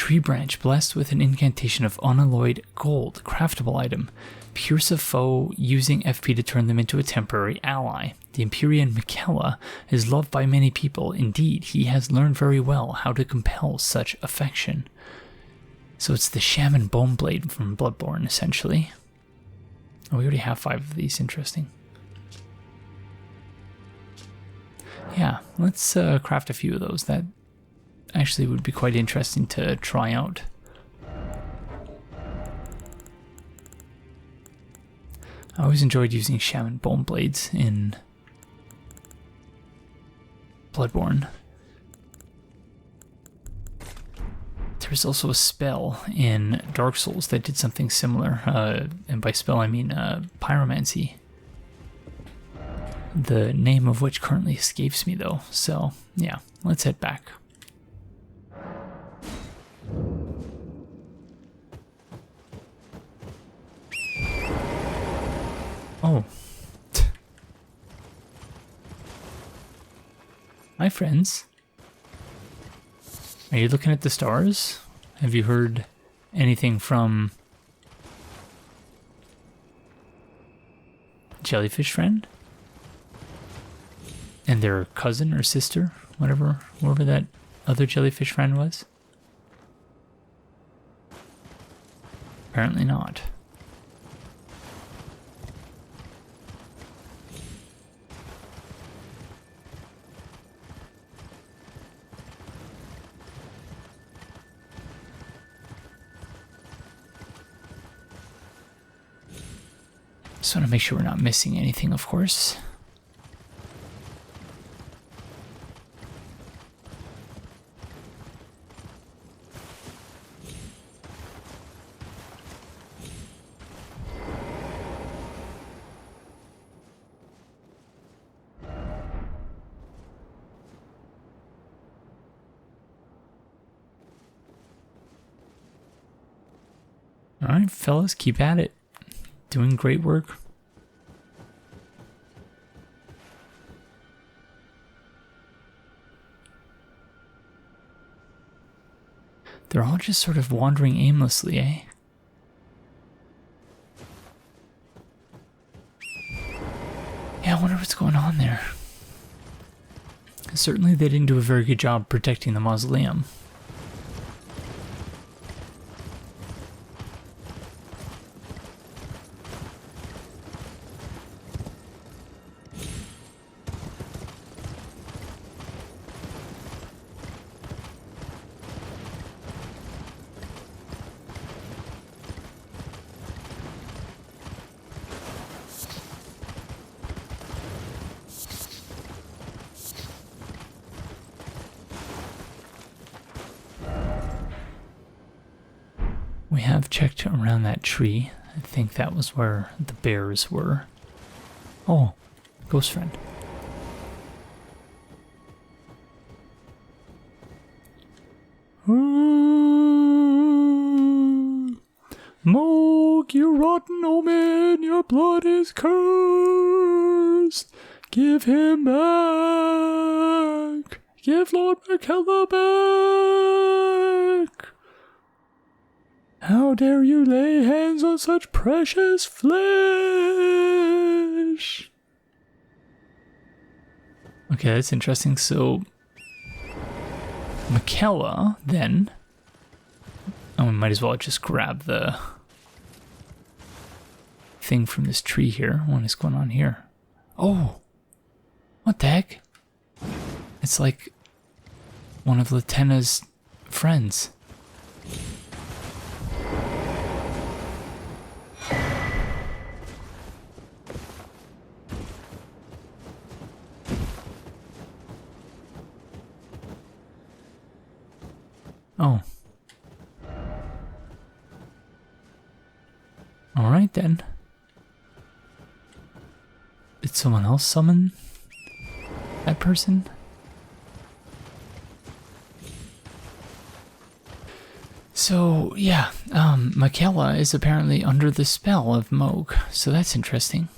Tree branch blessed with an incantation of unalloyed gold, craftable item. Pierce a foe using FP to turn them into a temporary ally. The Empyrean Miquella is loved by many people. Indeed, he has learned very well how to compel such affection. So it's the Shaman Bone Blade from Bloodborne, essentially. Oh, we already have 5 of these. Interesting. Yeah, let's craft a few of those. That actually would be quite interesting to try out. I always enjoyed using Shaman Bone Blades in Bloodborne. There's also a spell in Dark Souls that did something similar, and by spell I mean pyromancy. The name of which currently escapes me though, so yeah, let's head back. Oh. Hi friends. Are you looking at the stars? Have you heard anything from Jellyfish Friend? And their cousin or sister? Whoever that other jellyfish friend was? Apparently not. Just want to make sure we're not missing anything, of course. Alright, fellas, keep at it. Doing great work. They're all just sort of wandering aimlessly, eh? Yeah, I wonder what's going on there. Certainly they didn't do a very good job protecting the Mausoleum. We have checked around that tree. I think that was where the bears were. Oh, ghost friend. Mohg, you rotten omen, your blood is cursed. Give him back. Give Lord Miquella back. How dare you lay hands on such precious flesh? Okay, that's interesting. So, Miquella, then... Oh, we might as well just grab the thing from this tree here. What is going on here? Oh! What the heck? It's like one of Latenna's friends. Oh. Alright then. Did someone else summon that person? So, yeah, Miquella is apparently under the spell of Mohg, so that's interesting.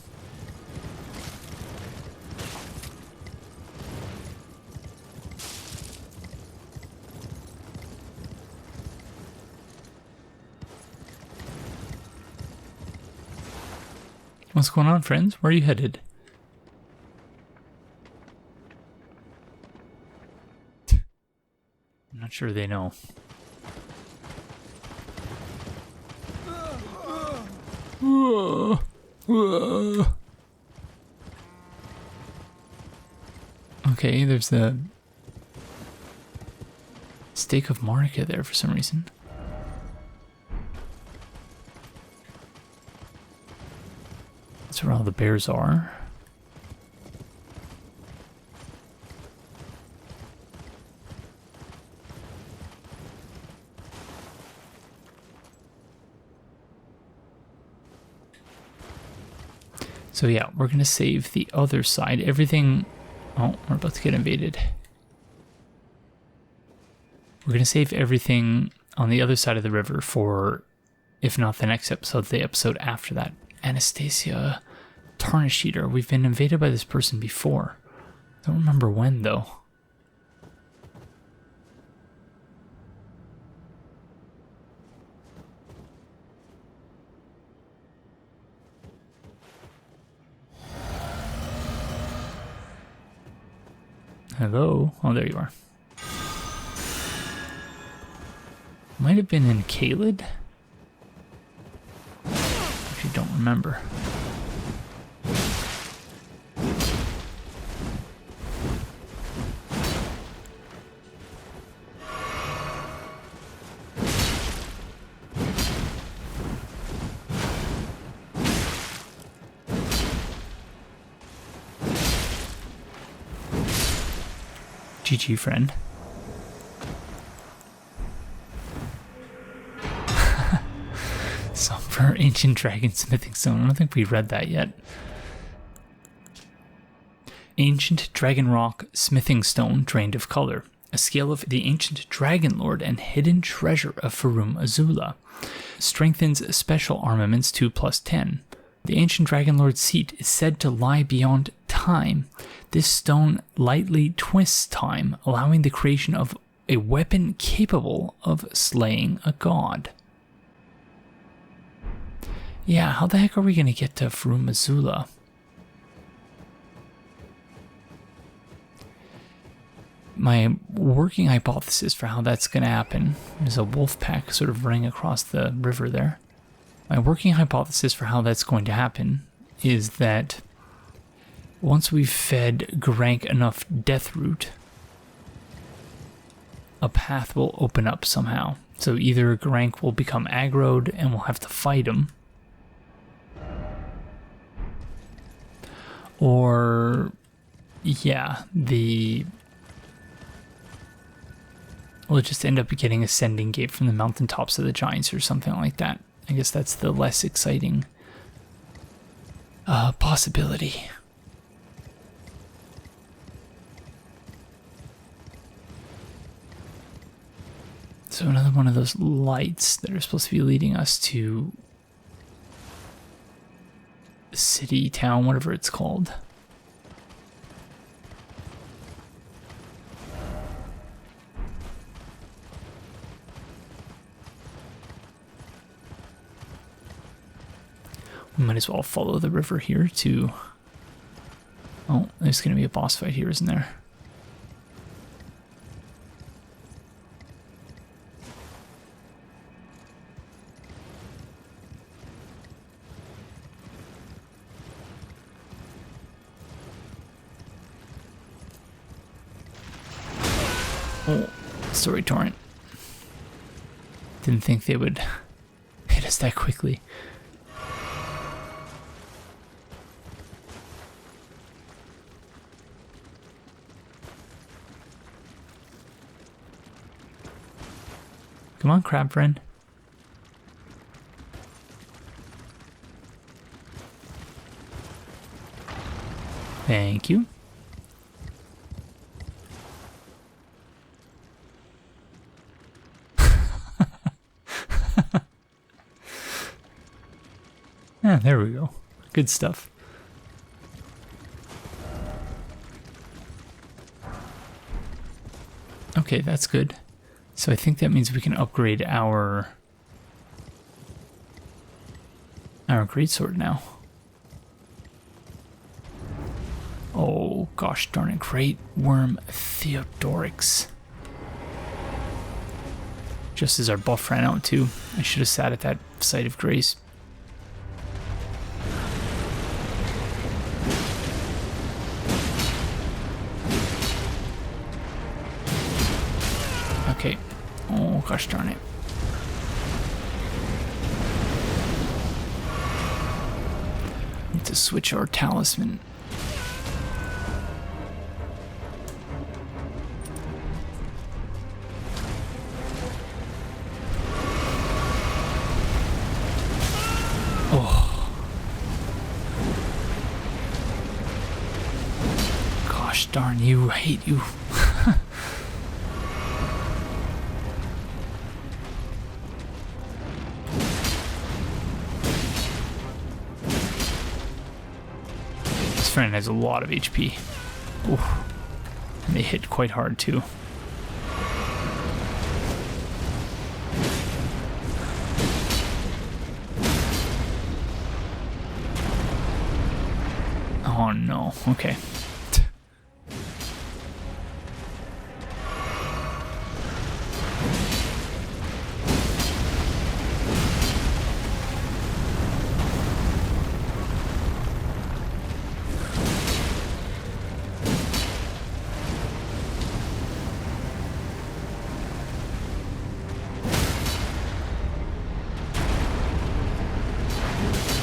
What's going on, friends? Where are you headed? I'm not sure they know. Okay, there's the stake of Marika there for some reason. That's where all the bears are. So yeah, we're gonna save the other side. Everything... Oh, we're about to get invaded. We're gonna save everything on the other side of the river for, if not the next episode, the episode after that. Anastasia Tarnish Eater. We've been invaded by this person before. Don't remember when though. Hello? Oh, there you are. Might have been in Caelid? Actually, don't remember. GG, friend. Some for Ancient Dragon Smithing Stone. I don't think we read that yet. Ancient Dragon Rock Smithing Stone drained of color. A scale of the Ancient Dragon Lord and hidden treasure of Farum Azula. Strengthens special armaments to +10. The Ancient Dragon Lord's seat is said to lie beyond time. This stone lightly twists time, allowing the creation of a weapon capable of slaying a god. Yeah, how the heck are we going to get to Farum Azula? My working hypothesis for how that's going to happen is a wolf pack sort of running across the river there. My working hypothesis for how that's going to happen is that once we've fed Grank enough death root, a path will open up somehow. So either Grank will become aggroed and we'll have to fight him, or yeah, we'll just end up getting a sending gate from the mountaintops of the giants or something like that. I guess that's the less exciting possibility. So another one of those lights that are supposed to be leading us to city, town, whatever it's called. We might as well follow the river here to... Oh, there's going to be a boss fight here, isn't there? Oh, sorry, Torrent. Didn't think they would hit us that quickly. Come on, crab friend. Thank you. Yeah, there we go. Good stuff. Okay, that's good. So I think that means we can upgrade our greatsword now. gosh darn it, great Wyrm Theodorix. Just as our buff ran out too. I should have sat at that site of grace. Okay. Oh gosh darn it. Need to switch our talisman. Oh. Gosh darn you, I hate you. This friend has a lot of HP. Ooh. And they hit quite hard too. Oh no, okay.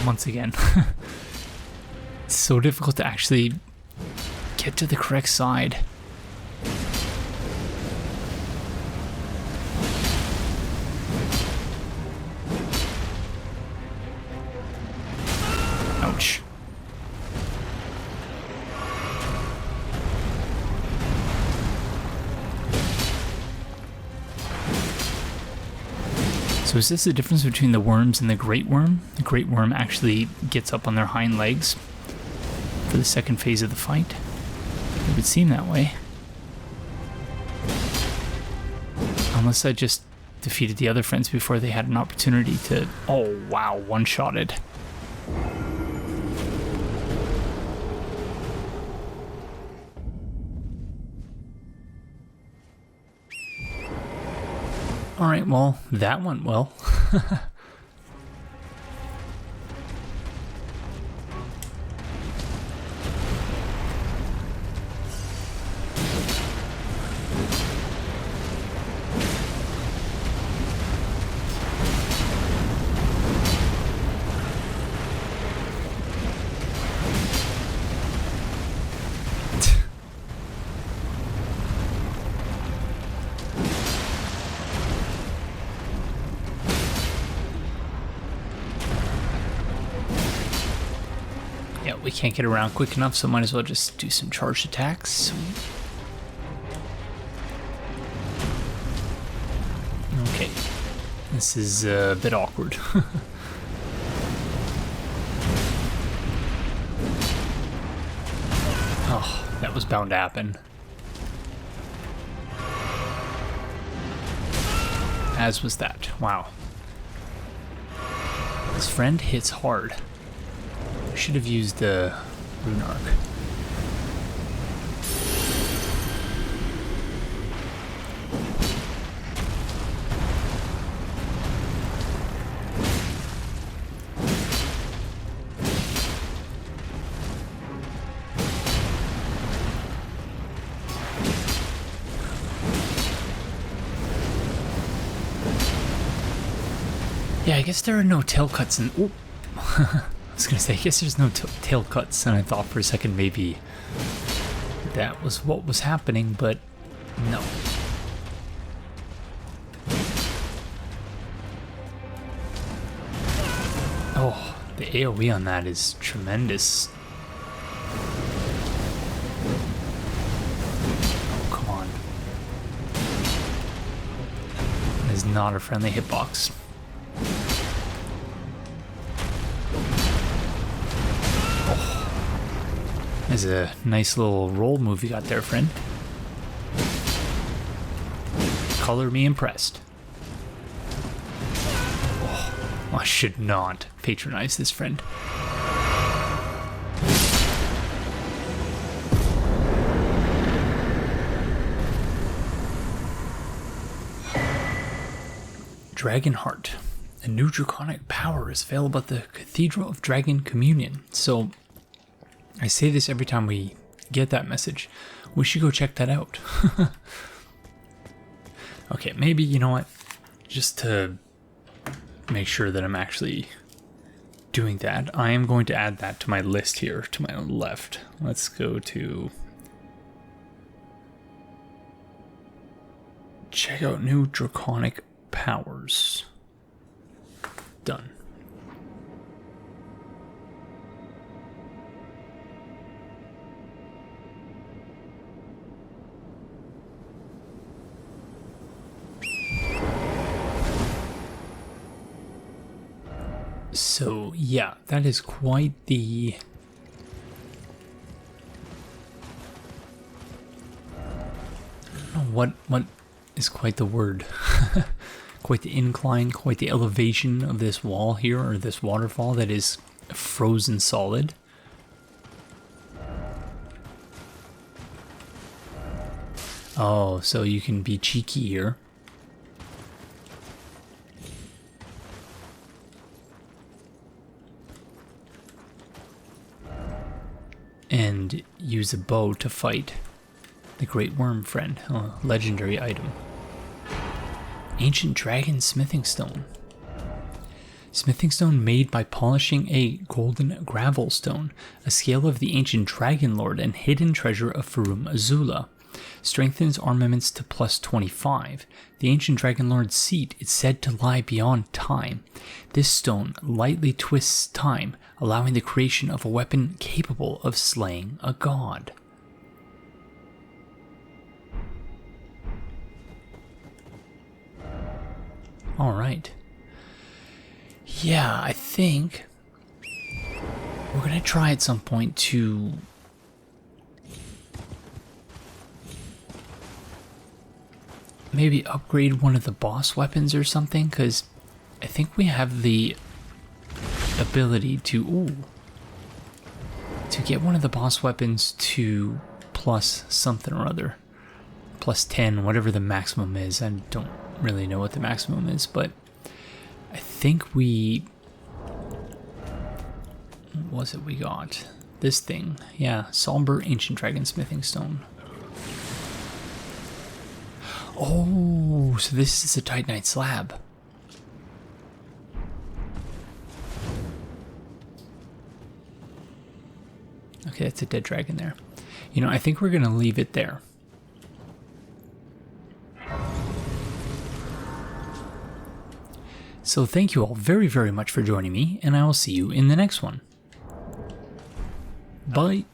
Once again. It's so difficult to actually get to the correct side. Ouch. So is this the difference between the worms and the great worm? The great worm actually gets up on their hind legs for the second phase of the fight. It would seem that way. Unless I just defeated the other friends before they had an opportunity to... Oh wow, one-shotted. Alright, well, that went well. We can't get around quick enough, so might as well just do some charged attacks. Okay. This is a bit awkward. Oh, that was bound to happen. As was that. Wow. This friend hits hard. I should have used the rune arc. Yeah, I guess there are no tail cuts in... Ooh. I was gonna say, I guess there's no tail cuts, and I thought for a second maybe that was what was happening, but no. Oh, the AoE on that is tremendous. Oh, come on. That is not a friendly hitbox. There's a nice little roll move you got there, friend. Color me impressed. Oh, I should not patronize this friend. Dragonheart. A new draconic power is available at the Cathedral of Dragon Communion. So, I say this every time we get that message. We should go check that out. Okay, maybe, you know what? Just to make sure that I'm actually doing that, I am going to add that to my list here to my left. Let's go to check out new draconic powers. Done. So yeah, that is quite the I don't know what is quite the word. Quite the incline, quite the elevation of this wall here, or this waterfall that is frozen solid. Oh, so you can be cheeky here. And use a bow to fight the Great Wyrm Friend, a legendary item. Ancient Dragon Smithing Stone. Smithing stone made by polishing a golden gravel stone, a scale of the ancient Dragon Lord and hidden treasure of Farum Azula. Strengthens armaments to plus 25. The ancient Dragon Lord's seat is said to lie beyond time. This stone lightly twists time, allowing the creation of a weapon capable of slaying a god. Alright. Yeah, I think we're going to try at some point to maybe upgrade one of the boss weapons or something, because I think we have the ability to get one of the boss weapons to plus something or other. Plus 10, whatever the maximum is. I don't really know what the maximum is, but I think what was it we got? This thing. Yeah, Somber Ancient Dragon Smithing Stone. Oh, so this is a Titanite slab. Okay, that's a dead dragon there. You know, I think we're going to leave it there. So thank you all very, very much for joining me, and I will see you in the next one. Bye.